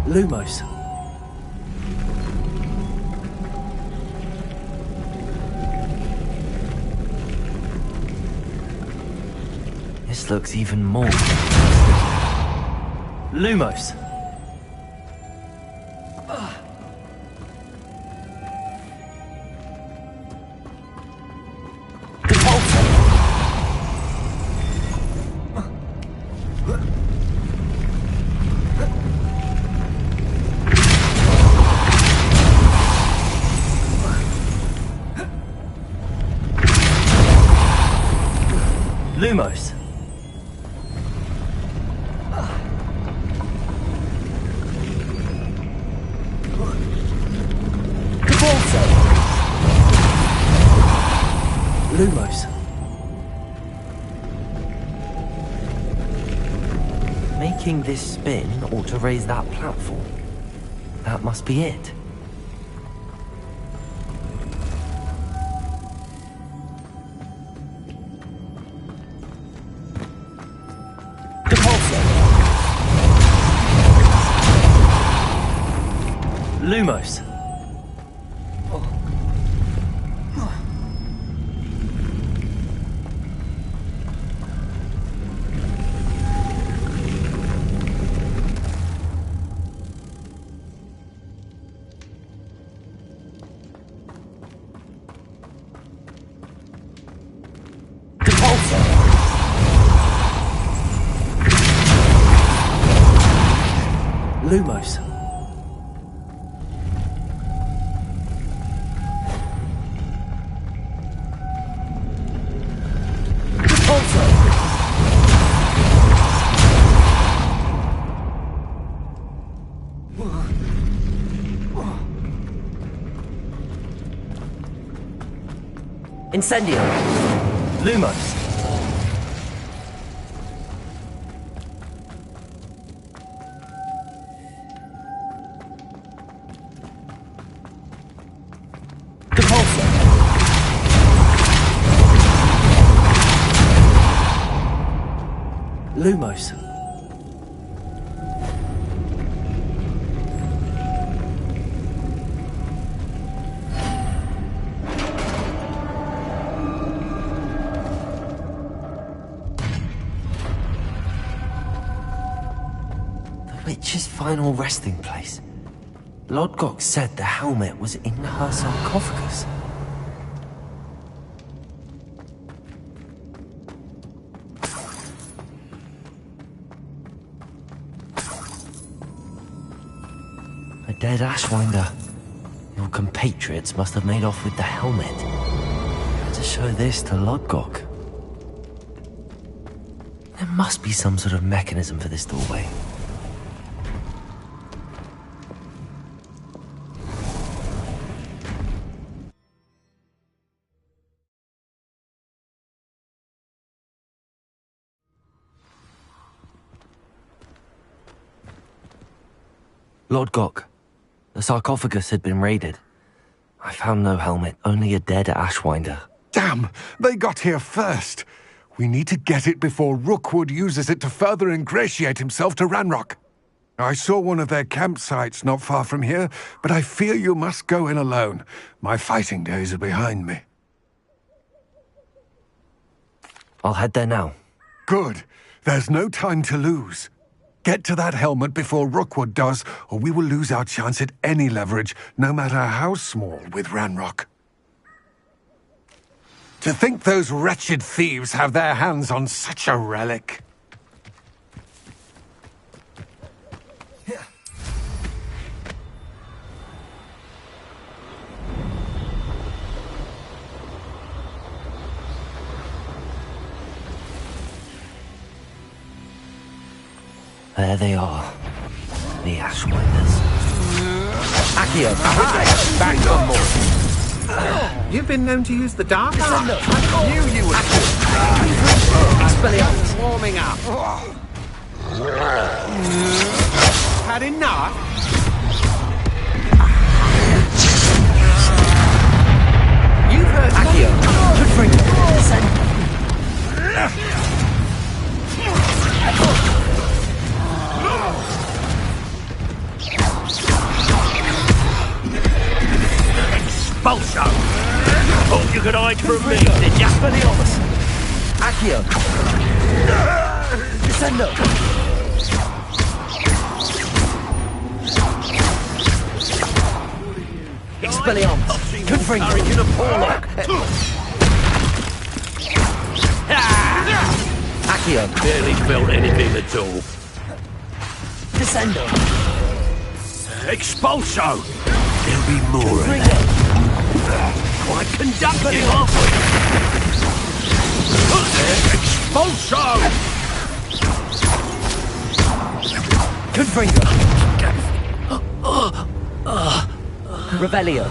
Speaker 1: Lumos. This looks even more. Lumos. Repulso. Lumos. Repulso. Lumos. Making this spin ought to raise that platform. That must be it. Lumos. Lumos. Repulso. Incendio! Lumos! Lumos. The witch's final resting place. Lodgok said the helmet was in her sarcophagus. Dead Ashwinder. Your compatriots must have made off with the helmet to show this to Lodgok. There must be some sort of mechanism for this doorway. Lodgok. The sarcophagus had been raided. I found no helmet, only a dead Ashwinder.
Speaker 12: Damn! They got here first! We need to get it before Rookwood uses it to further ingratiate himself to Ranrock. I saw one of their campsites not far from here, but I fear you must go in alone. My fighting days are behind me.
Speaker 1: I'll head there now.
Speaker 12: Good. There's no time to lose. Get to that helmet before Rookwood does, or we will lose our chance at any leverage, no matter how small, with Ranrock. To think those wretched thieves have their hands on such a relic.
Speaker 1: There they are. The Ashwinders.
Speaker 13: Accio, back on more. You've been known to use the dark side. I knew you would. Expelliarmus. Warming up. Had enough? You've heard
Speaker 1: Accio. Good for you. Descend.
Speaker 14: Expulso! Thought you could hide from me, did ya?
Speaker 1: Expelliarmus! Accio! Descendo! Expelliarmus! Confringo!
Speaker 14: Origin of Porlock!
Speaker 1: Accio!
Speaker 14: Barely felt anything at all.
Speaker 1: Descendo!
Speaker 14: Expulso! There'll be more of that. Quite conductive, aren't we? Expulso!
Speaker 1: Confringo! Revelio!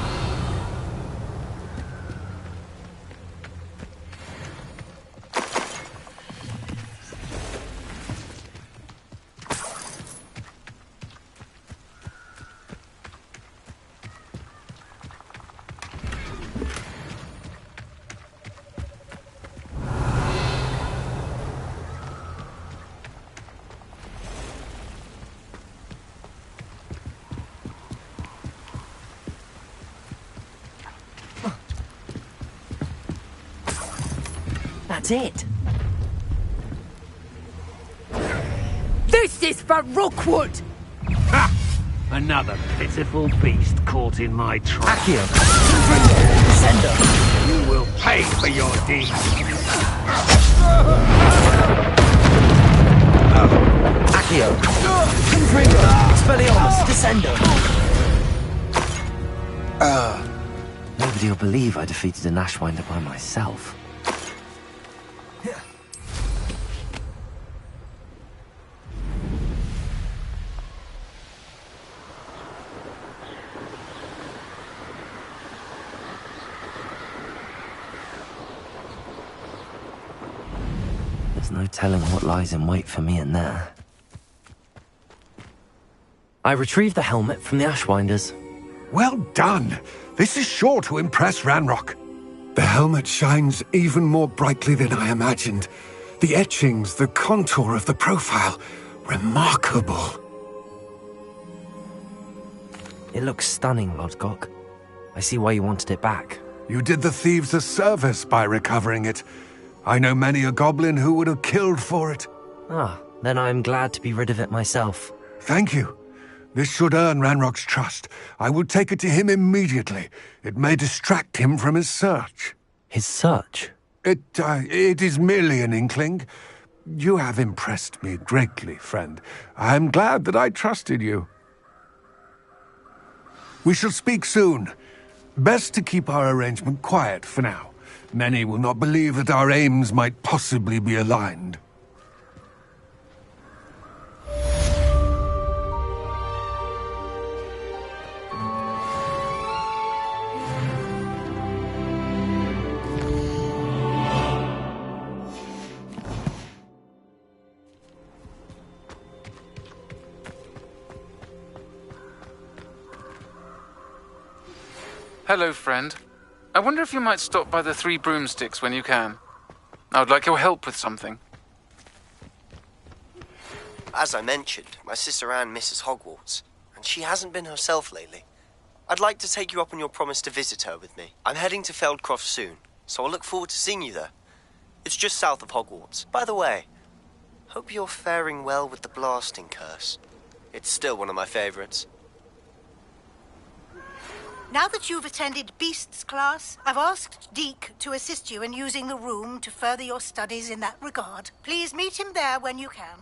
Speaker 1: That's it.
Speaker 6: This is for Rookwood!
Speaker 14: Ha! Another pitiful beast caught in my trap.
Speaker 1: Accio! Descendo!
Speaker 14: You will pay for your deeds.
Speaker 1: Accio! Confringo! Expelliarmus! Descendo! Nobody will believe I defeated an Ashwinder by myself. There's no telling what lies in wait for me in there. I retrieved the helmet from the Ashwinders.
Speaker 12: Well done! This is sure to impress Ranrock. The helmet shines even more brightly than I imagined. The etchings, the contour of the profile, remarkable.
Speaker 1: It looks stunning, Lodgok. I see why you wanted it back.
Speaker 12: You did the thieves a service by recovering it. I know many a goblin who would have killed for it.
Speaker 1: Ah, then I'm glad to be rid of it myself.
Speaker 12: Thank you. This should earn Ranrock's trust. I will take it to him immediately. It may distract him from his search.
Speaker 1: His search?
Speaker 12: It is merely an inkling. You have impressed me greatly, friend. I am glad that I trusted you. We shall speak soon. Best to keep our arrangement quiet for now. Many will not believe that our aims might possibly be aligned.
Speaker 10: Hello, friend. I wonder if you might stop by the Three Broomsticks when you can. I would like your help with something.
Speaker 15: As I mentioned, my sister Anne misses Hogwarts, and she hasn't been herself lately. I'd like to take you up on your promise to visit her with me. I'm heading to Feldcroft soon, so I'll look forward to seeing you there. It's just south of Hogwarts. By the way, hope you're faring well with the blasting curse. It's still one of my favorites.
Speaker 16: Now that you've attended Beasts class, I've asked Deke to assist you in using the room to further your studies in that regard. Please meet him there when you can.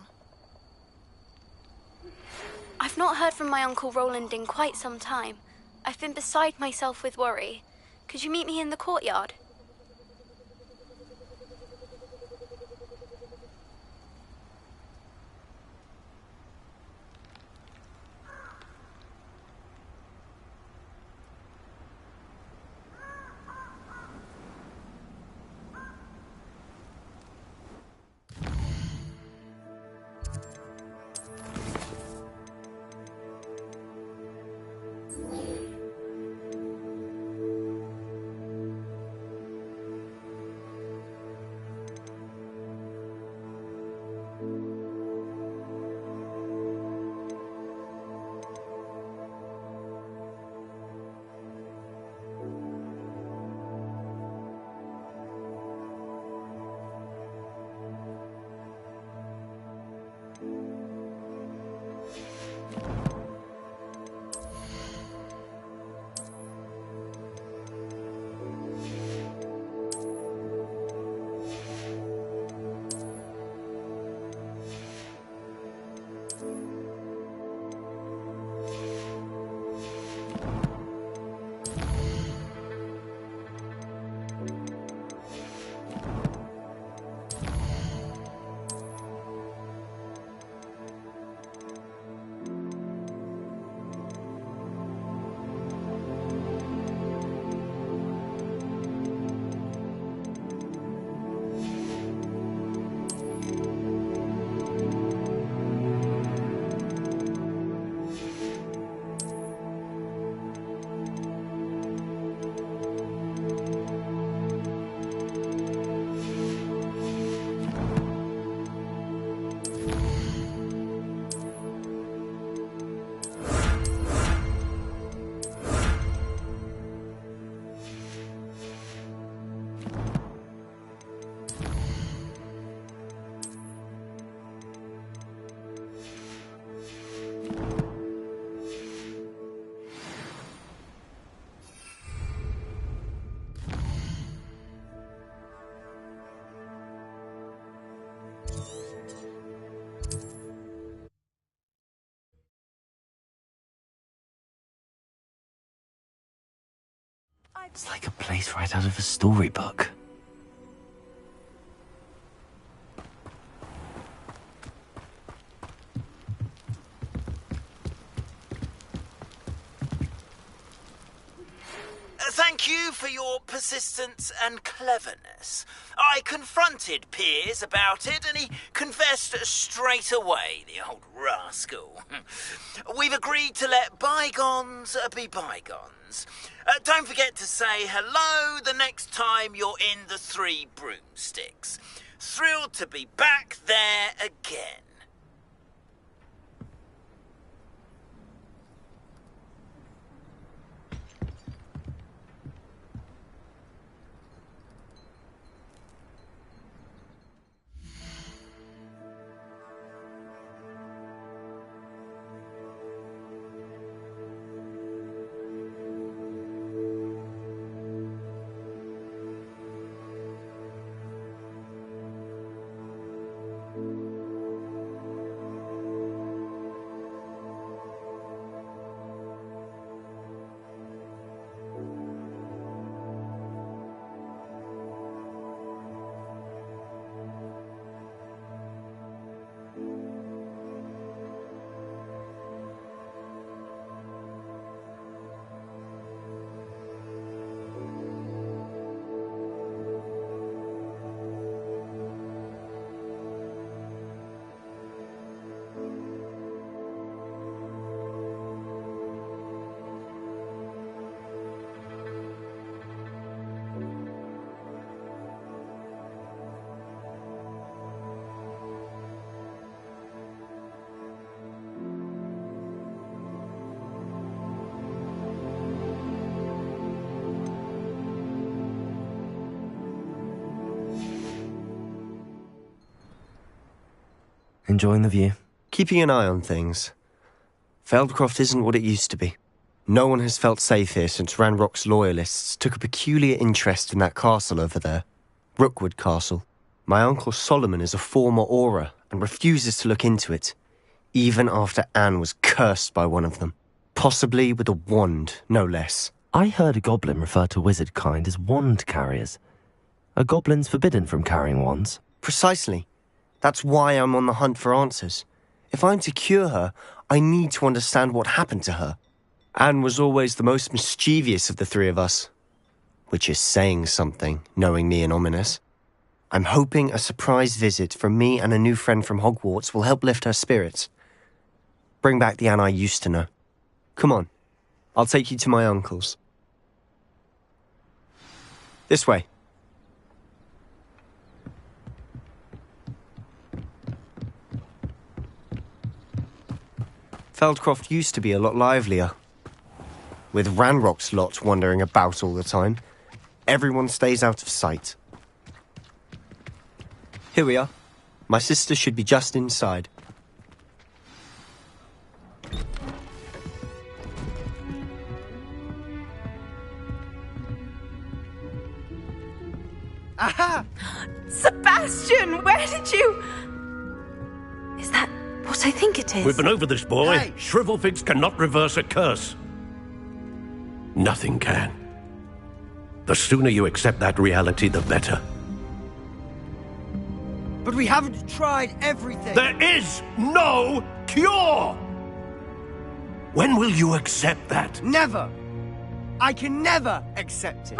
Speaker 17: I've not heard from my Uncle Roland in quite some time. I've been beside myself with worry. Could you meet me in the courtyard?
Speaker 1: It's like a place right out of a storybook.
Speaker 4: Thank you for your persistence and cleverness. I confronted Piers about it, and he confessed straight away, the old rascal. We've agreed to let bygones be bygones. Don't forget to say hello the next time you're in the Three Broomsticks. Thrilled to be back there again.
Speaker 1: Enjoying the view?
Speaker 15: Keeping an eye on things. Feldcroft isn't what it used to be. No one has felt safe here since Ranrock's loyalists took a peculiar interest in that castle over there. Rookwood Castle. My uncle Solomon is a former Auror and refuses to look into it, even after Anne was cursed by one of them. Possibly with a wand, no less.
Speaker 1: I heard a goblin refer to wizard kind as wand carriers. Are goblins forbidden from carrying wands?
Speaker 15: Precisely. That's why I'm on the hunt for answers. If I'm to cure her, I need to understand what happened to her. Anne was always the most mischievous of the three of us. Which is saying something, knowing me and Ominis. I'm hoping a surprise visit from me and a new friend from Hogwarts will help lift her spirits. Bring back the Anne I used to know. Come on, I'll take you to my uncle's. This way. Feldcroft used to be a lot livelier. With Ranrock's lot wandering about all the time, everyone stays out of sight. Here we are. My sister should be just inside.
Speaker 6: Aha! Sebastian, where did you... Is that what I think it is?
Speaker 14: We've been over this, boy.
Speaker 6: Hey.
Speaker 14: Shrivelfigs cannot reverse a curse. Nothing can. The sooner you accept that reality, the better.
Speaker 18: But we haven't tried everything.
Speaker 14: There is no cure! When will you accept that?
Speaker 18: Never. I can never accept it.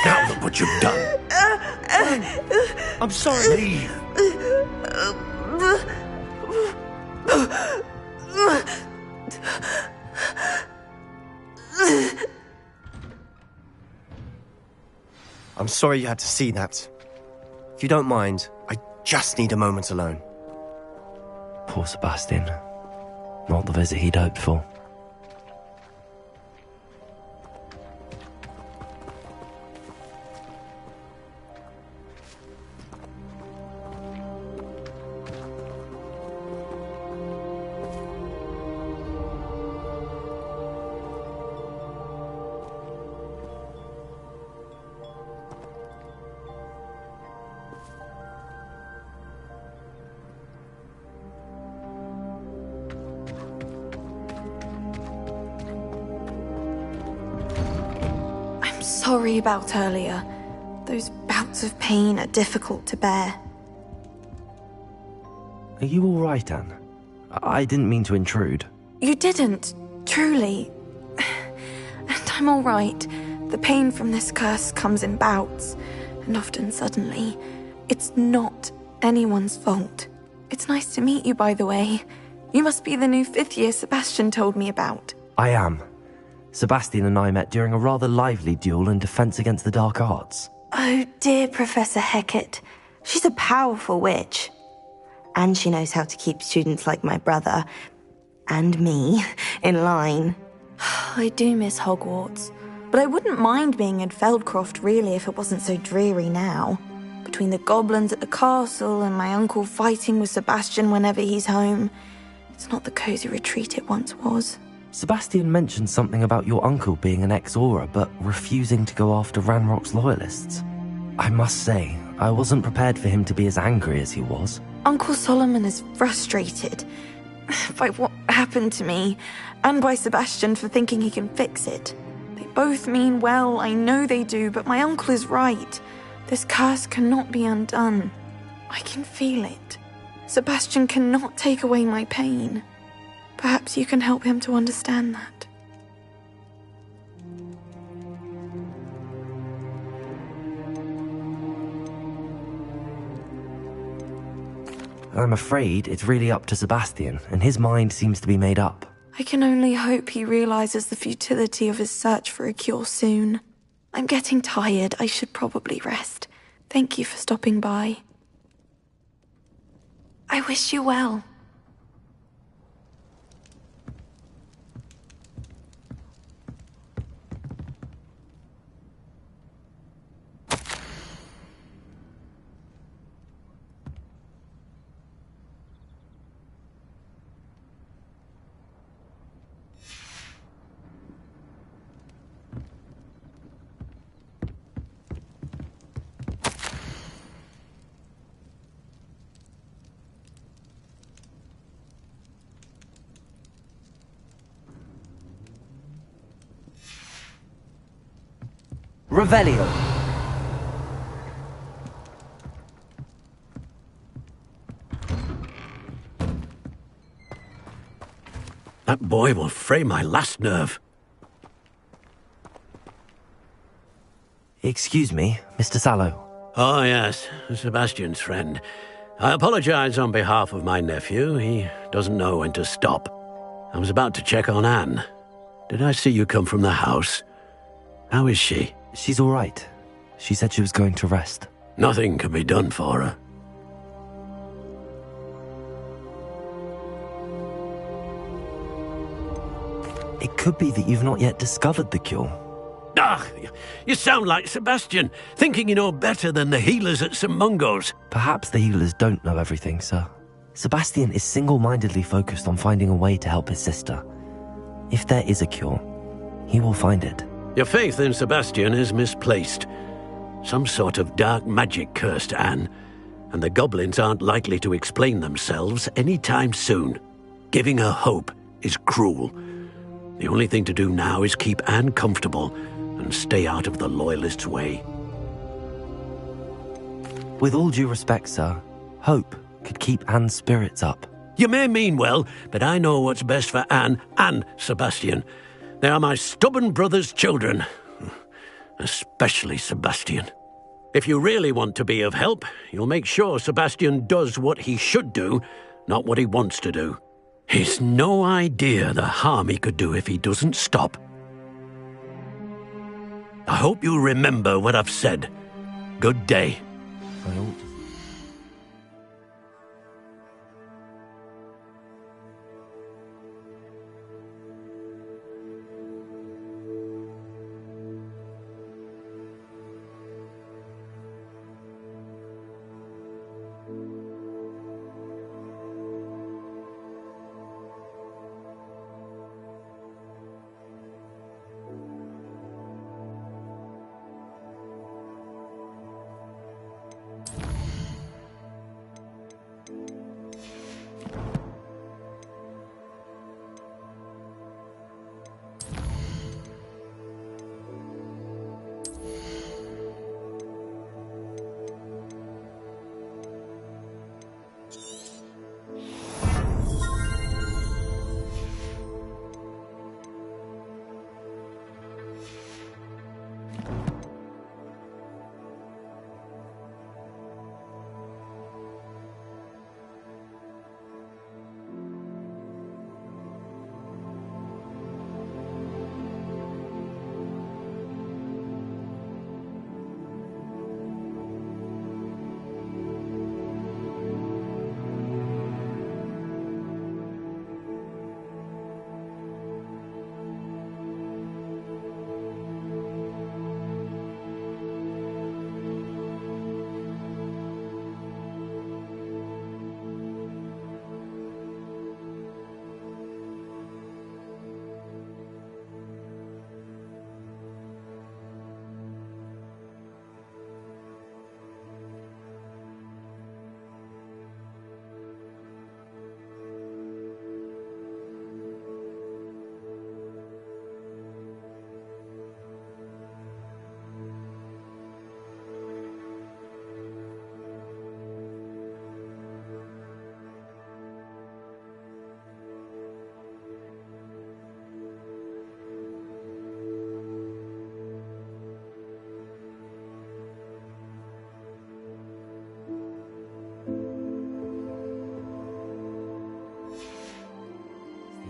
Speaker 14: Now look what you've done.
Speaker 18: I'm sorry.
Speaker 14: Leave.
Speaker 15: I'm sorry you had to see that. If you don't mind, I just need a moment alone.
Speaker 1: Poor Sebastian. Not the visit he'd hoped for.
Speaker 19: Sorry about earlier. Those bouts of pain are difficult to bear.
Speaker 1: Are you all right, Anne? I didn't mean to intrude.
Speaker 19: You didn't, truly. I'm all right. The pain from this curse comes in bouts, and often suddenly. It's not anyone's fault. It's nice to meet you, by the way. You must be the new 5th year Sebastian told me about.
Speaker 1: I am. Sebastian and I met during a rather lively duel in defense against the dark arts.
Speaker 19: Oh, dear Professor Hecat. She's a powerful witch. And she knows how to keep students like my brother, and me, in line. I do miss Hogwarts, but I wouldn't mind being in Feldcroft really if it wasn't so dreary now. Between the goblins at the castle and my uncle fighting with Sebastian whenever he's home, it's not the cosy retreat it once was.
Speaker 1: Sebastian mentioned something about your uncle being an ex-Auror, but refusing to go after Ranrock's loyalists. I must say, I wasn't prepared for him to be as angry as he was.
Speaker 19: Uncle Solomon is frustrated by what happened to me, and by Sebastian for thinking he can fix it. They both mean well, I know they do, but my uncle is right. This curse cannot be undone. I can feel it. Sebastian cannot take away my pain. Perhaps you can help him to understand that.
Speaker 1: I'm afraid it's really up to Sebastian, and his mind seems to be made up.
Speaker 19: I can only hope he realizes the futility of his search for a cure soon. I'm getting tired. I should probably rest. Thank you for stopping by. I wish you well.
Speaker 1: Revelio.
Speaker 14: That boy will fray my last nerve.
Speaker 1: Excuse me, Mr. Sallow.
Speaker 14: Oh, yes, Sebastian's friend. I apologize on behalf of my nephew. He doesn't know when to stop. I was about to check on Anne. Did I see you come from the house? How is she?
Speaker 1: She's all right. She said she was going to rest.
Speaker 14: Nothing can be done for her.
Speaker 1: It could be that you've not yet discovered the cure.
Speaker 14: Ah, you sound like Sebastian, thinking you know better than the healers at St. Mungo's.
Speaker 1: Perhaps the healers don't know everything, sir. Sebastian is single-mindedly focused on finding a way to help his sister. If there is a cure, he will find it.
Speaker 14: Your faith in Sebastian is misplaced. Some sort of dark magic cursed Anne, and the goblins aren't likely to explain themselves anytime soon. Giving her hope is cruel. The only thing to do now is keep Anne comfortable and stay out of the Loyalists' way.
Speaker 1: With all due respect, sir, hope could keep Anne's spirits up.
Speaker 14: You may mean well, but I know what's best for Anne and Sebastian. They are my stubborn brother's children. Especially Sebastian. If you really want to be of help, you'll make sure Sebastian does what he should do, not what he wants to do. He's no idea the harm he could do if he doesn't stop. I hope you remember what I've said. Good day.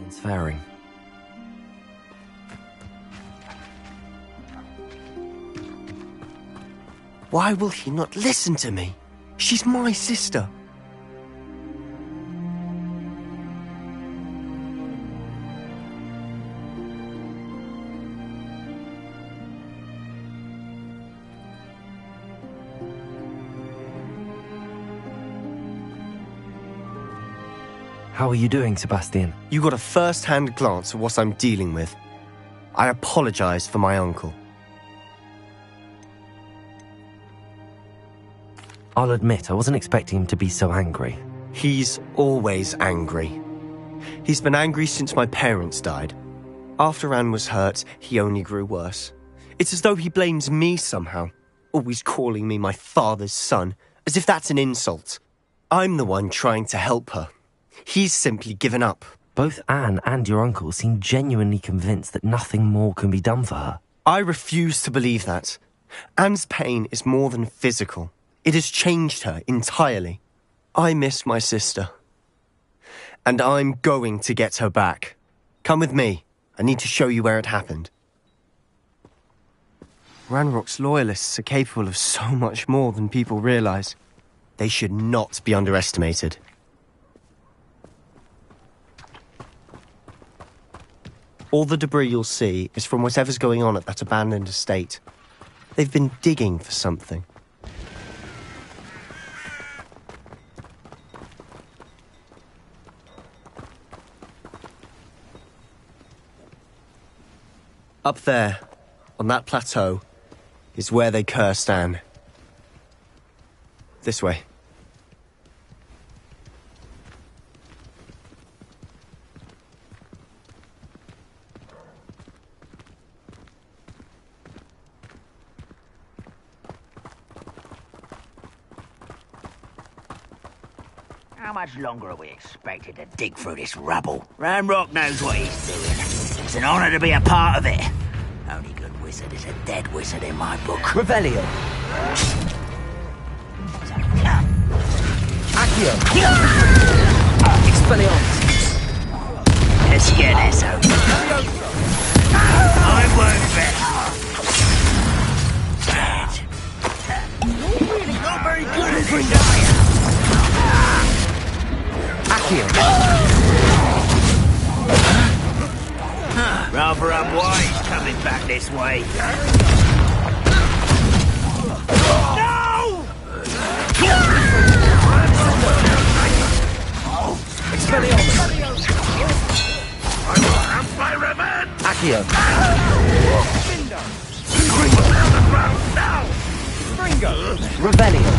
Speaker 1: Sebastian's faring.
Speaker 15: Why will he not listen to me? She's my sister.
Speaker 1: How are you doing, Sebastian?
Speaker 15: You got a first-hand glance at what I'm dealing with. I apologize for my uncle.
Speaker 1: I'll admit, I wasn't expecting him to be so angry.
Speaker 15: He's always angry. He's been angry since my parents died. After Anne was hurt, he only grew worse. It's as though he blames me somehow, always calling me my father's son, as if that's an insult. I'm the one trying to help her. He's simply given up.
Speaker 1: Both Anne and your uncle seem genuinely convinced that nothing more can be done for her.
Speaker 15: I refuse to believe that. Anne's pain is more than physical. It has changed her entirely. I miss my sister. And I'm going to get her back. Come with me. I need to show you where it happened. Ranrock's loyalists are capable of so much more than people realize. They should not be underestimated. All the debris you'll see is from whatever's going on at that abandoned estate. They've been digging for something. Up there, on that plateau, is where they cursed Anne. This way.
Speaker 4: How much longer are we expected to dig through this rubble? Ranrock knows what he's doing. It's an honor to be a part of it. Only good wizard is a dead wizard in my book.
Speaker 1: Revelio. Accio. Expelliarmus.
Speaker 4: Let's get this over. I won't bet. Not very good at this. Rather unwise coming back this way. No!
Speaker 1: Expelliarmus.
Speaker 2: I will my revenge!
Speaker 1: Accio.
Speaker 2: Now!
Speaker 1: Revelio.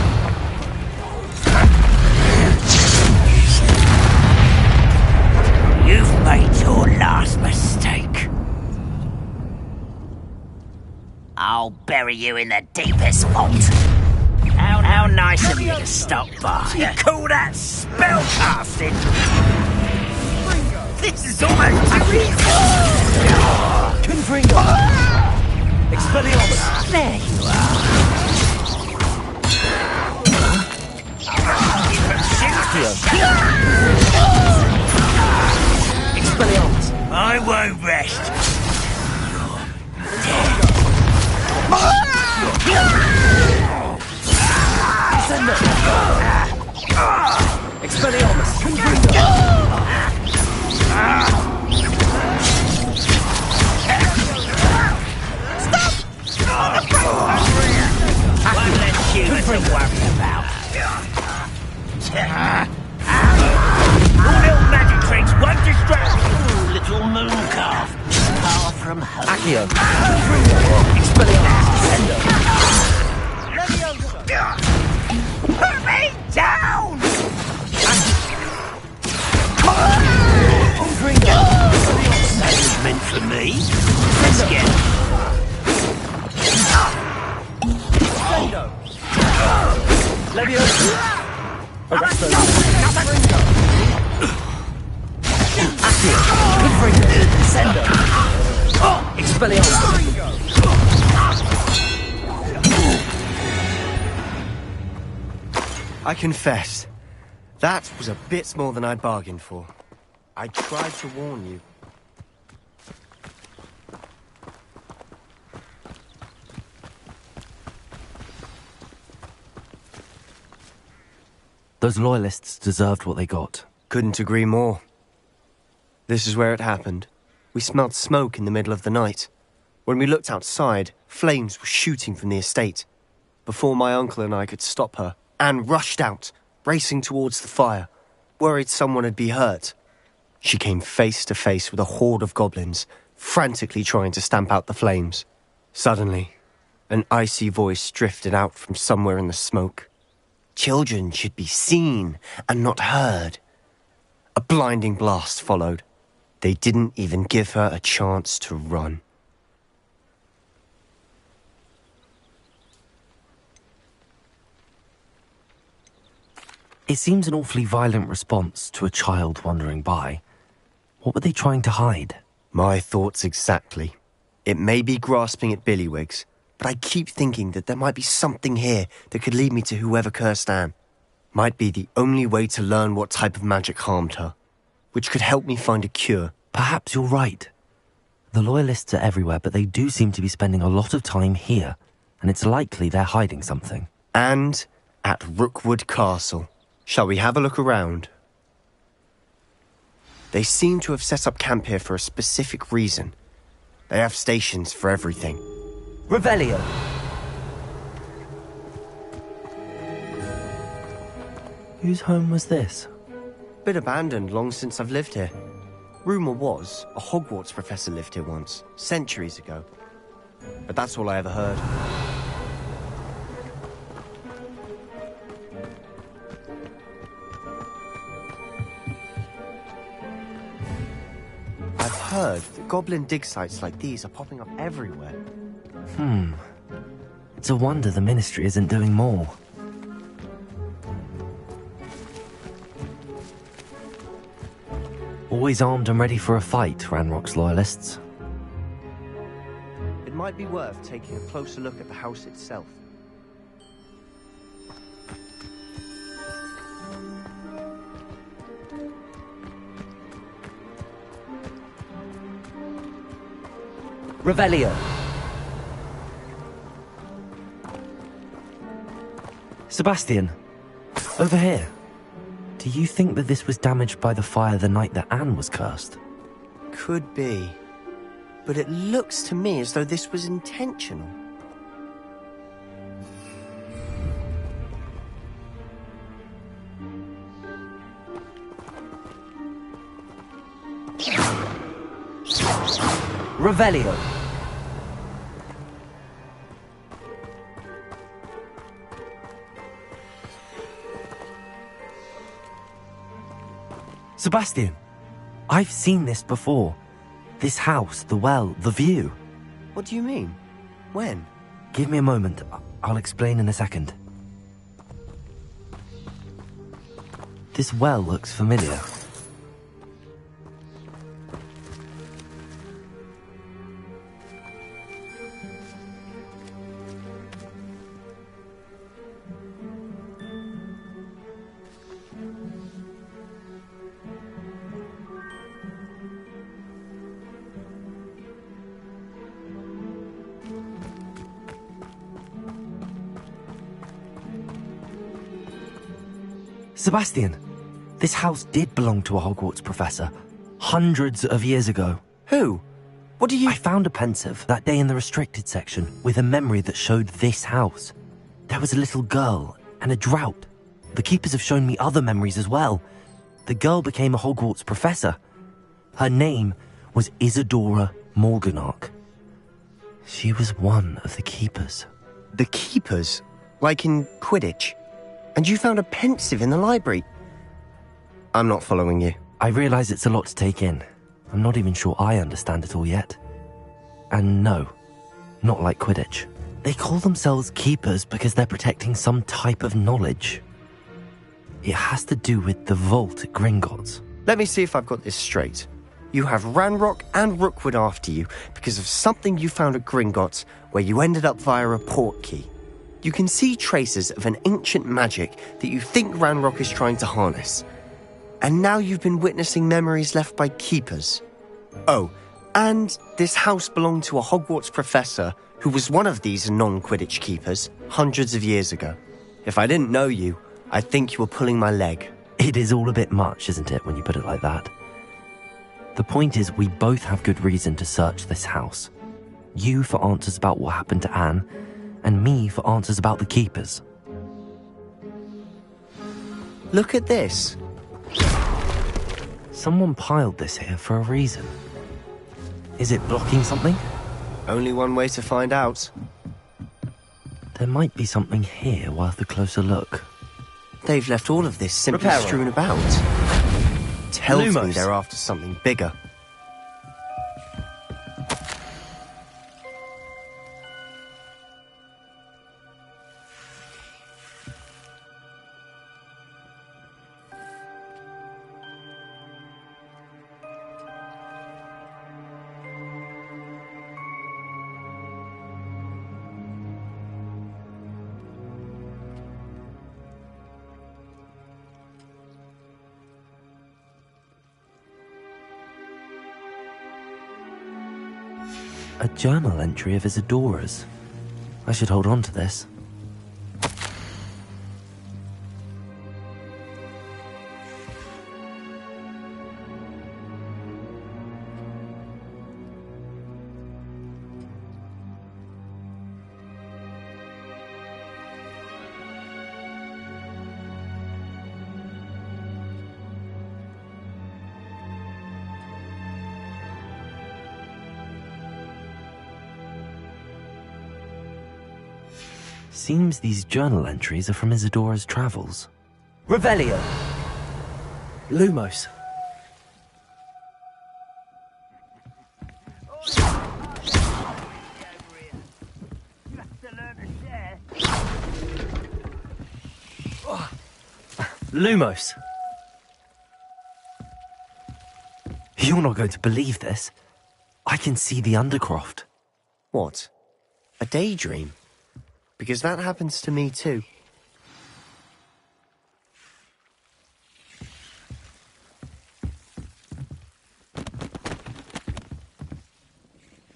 Speaker 4: You've made your last mistake. I'll bury you in the deepest vault. How nice of you to stop by. You call that spellcasting? This is almost too easy.
Speaker 1: Confringo. Expelliarmus.
Speaker 4: There you are.
Speaker 1: Expelliarmus.
Speaker 4: I won't rest.
Speaker 1: Expelliarmus. Confringo.
Speaker 4: One less human to worry about. All little magic tricks won't distract you, little moon calf. Far from home.
Speaker 1: Accio. Expelliarmus.
Speaker 4: Put me down! That was meant for me. Let's get it.
Speaker 1: Leviosa. Arresto. Accio. Confringo. Sendo. Expelliarmus.
Speaker 15: I confess, that was a bit more than I'd bargained for. I tried to warn you.
Speaker 1: Those loyalists deserved what they got.
Speaker 15: Couldn't agree more. This is where it happened. We smelled smoke in the middle of the night. When we looked outside, flames were shooting from the estate. Before my uncle and I could stop her, Anne rushed out, racing towards the fire, worried someone had been hurt. She came face to face with a horde of goblins, frantically trying to stamp out the flames. Suddenly, an icy voice drifted out from somewhere in the smoke. Children should be seen and not heard. A blinding blast followed. They didn't even give her a chance to run.
Speaker 1: It seems an awfully violent response to a child wandering by. What were they trying to hide?
Speaker 15: My thoughts exactly. It may be grasping at Billywigs, but I keep thinking that there might be something here that could lead me to whoever cursed Anne. Might be the only way to learn what type of magic harmed her, which could help me find a cure.
Speaker 1: Perhaps you're right. The Loyalists are everywhere, but they do seem to be spending a lot of time here, and it's likely they're hiding something.
Speaker 15: And at Rookwood Castle. Shall we have a look around? They seem to have set up camp here for a specific reason. They have stations for everything.
Speaker 1: Revelio! Whose home was this?
Speaker 15: Been abandoned long since I've lived here. Rumour was a Hogwarts professor lived here once, centuries ago. But that's all I ever heard. I've heard that goblin dig sites like these are popping up everywhere.
Speaker 1: It's a wonder the Ministry isn't doing more. Always armed and ready for a fight, Ranrock's Loyalists.
Speaker 15: It might be worth taking a closer look at the house itself.
Speaker 1: Revelio! Sebastian, over here. Do you think that this was damaged by the fire the night that Anne was cursed?
Speaker 15: Could be. But it looks to me as though this was intentional.
Speaker 1: Revelio! Sebastian, I've seen this before. This house, the well, the view.
Speaker 15: What do you mean? When?
Speaker 1: Give me a moment. I'll explain in a second. This well looks familiar. Sebastian, this house did belong to a Hogwarts professor, hundreds of years ago.
Speaker 15: Who? What do you...
Speaker 1: I found a pensive that day in the restricted section with a memory that showed this house. There was a little girl and a drought. The keepers have shown me other memories as well. The girl became a Hogwarts professor. Her name was Isadora Morganach. She was one of the keepers.
Speaker 15: The keepers? Like in Quidditch? And you found a pensive in the library? I'm not following you.
Speaker 1: I realise it's a lot to take in. I'm not even sure I understand it all yet. And no, not like Quidditch. They call themselves keepers because they're protecting some type of knowledge. It has to do with the vault at Gringotts.
Speaker 15: Let me see if I've got this straight. You have Ranrock and Rookwood after you because of something you found at Gringotts where you ended up via a portkey. You can see traces of an ancient magic that you think Ranrock is trying to harness. And now you've been witnessing memories left by keepers. Oh, and this house belonged to a Hogwarts professor who was one of these non-Quidditch keepers hundreds of years ago. If I didn't know you, I'd think you were pulling my leg.
Speaker 1: It is all a bit much, isn't it, when you put it like that? The point is, we both have good reason to search this house. You for answers about what happened to Anne, and me for answers about the keepers.
Speaker 15: Look at this.
Speaker 1: Someone piled this here for a reason. Is it blocking something?
Speaker 15: Only one way to find out.
Speaker 1: There might be something here worth a closer look.
Speaker 15: They've left all of this simply
Speaker 1: Reparo.
Speaker 15: strewn about. Tells me
Speaker 1: Lumos.
Speaker 15: they're after something bigger.
Speaker 1: A journal entry of Isadora's. I should hold on to this. Seems these journal entries are from Isadora's travels.
Speaker 11: Revelio. Lumos. Lumos.
Speaker 1: You're not going to believe this. I can see the Undercroft.
Speaker 15: What? A daydream? Because that happens to me too.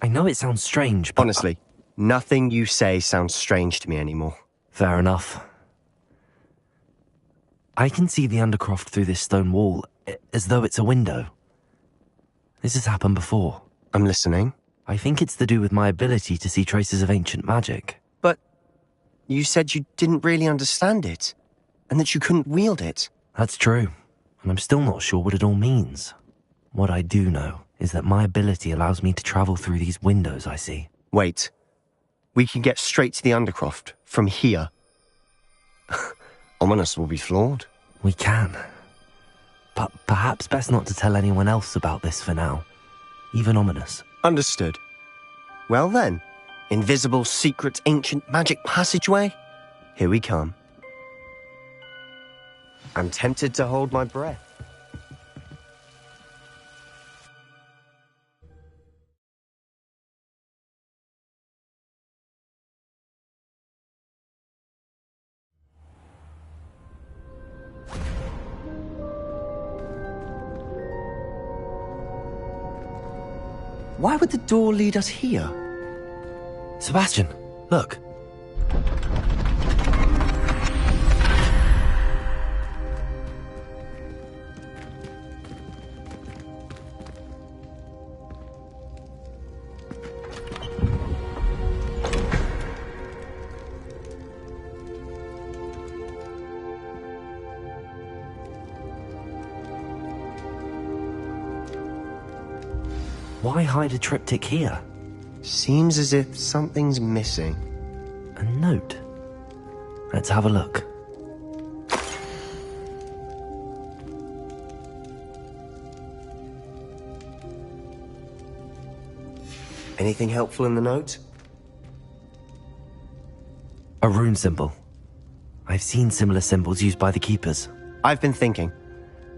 Speaker 1: I know it sounds strange, but...
Speaker 15: Honestly, nothing you say sounds strange to me anymore.
Speaker 1: Fair enough. I can see the Undercroft through this stone wall, as though it's a window. This has happened before.
Speaker 15: I'm listening.
Speaker 1: I think it's to do with my ability to see traces of ancient magic.
Speaker 15: But you said you didn't really understand it, and that you couldn't wield it.
Speaker 1: That's true, and I'm still not sure what it all means. What I do know is that my ability allows me to travel through these windows I see.
Speaker 15: Wait. We can get straight to the Undercroft from here. Ominis will be floored.
Speaker 1: We can. But perhaps best not to tell anyone else about this for now. Even Ominis.
Speaker 15: Understood. Well then, invisible, secret, ancient magic passageway? Here we come. I'm tempted to hold my breath. Why would the door lead us here?
Speaker 1: Sebastian, look. Why hide a triptych here?
Speaker 15: Seems as if something's missing.
Speaker 1: A note. Let's have a look.
Speaker 15: Anything helpful in the note?
Speaker 1: A rune symbol. I've seen similar symbols used by the keepers.
Speaker 15: I've been thinking.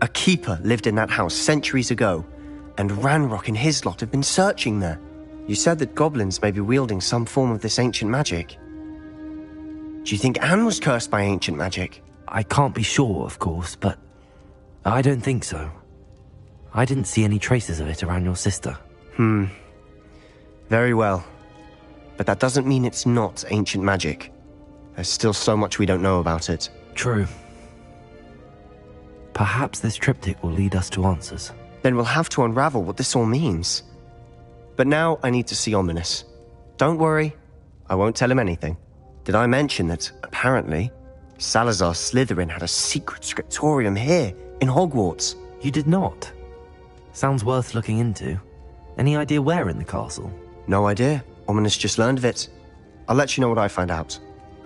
Speaker 15: A keeper lived in that house centuries ago, and Ranrock and his lot have been searching there. You said that goblins may be wielding some form of this ancient magic. Do you think Anne was cursed by ancient magic?
Speaker 1: I can't be sure, of course, but I don't think so. I didn't see any traces of it around your sister.
Speaker 15: Very well. But that doesn't mean it's not ancient magic. There's still so much we don't know about it.
Speaker 1: True. Perhaps this triptych will lead us to answers.
Speaker 15: Then we'll have to unravel what this all means. But now I need to see Ominis. Don't worry, I won't tell him anything. Did I mention that, apparently, Salazar Slytherin had a secret scriptorium here, in Hogwarts?
Speaker 1: You did not. Sounds worth looking into. Any idea where in the castle?
Speaker 15: No idea. Ominis just learned of it. I'll let you know what I find out.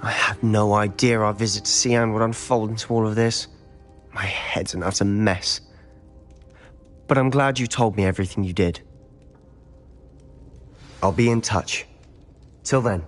Speaker 15: I had no idea our visit to Cian would unfold into all of this. My head's an utter mess. But I'm glad you told me everything you did. I'll be in touch. Till then.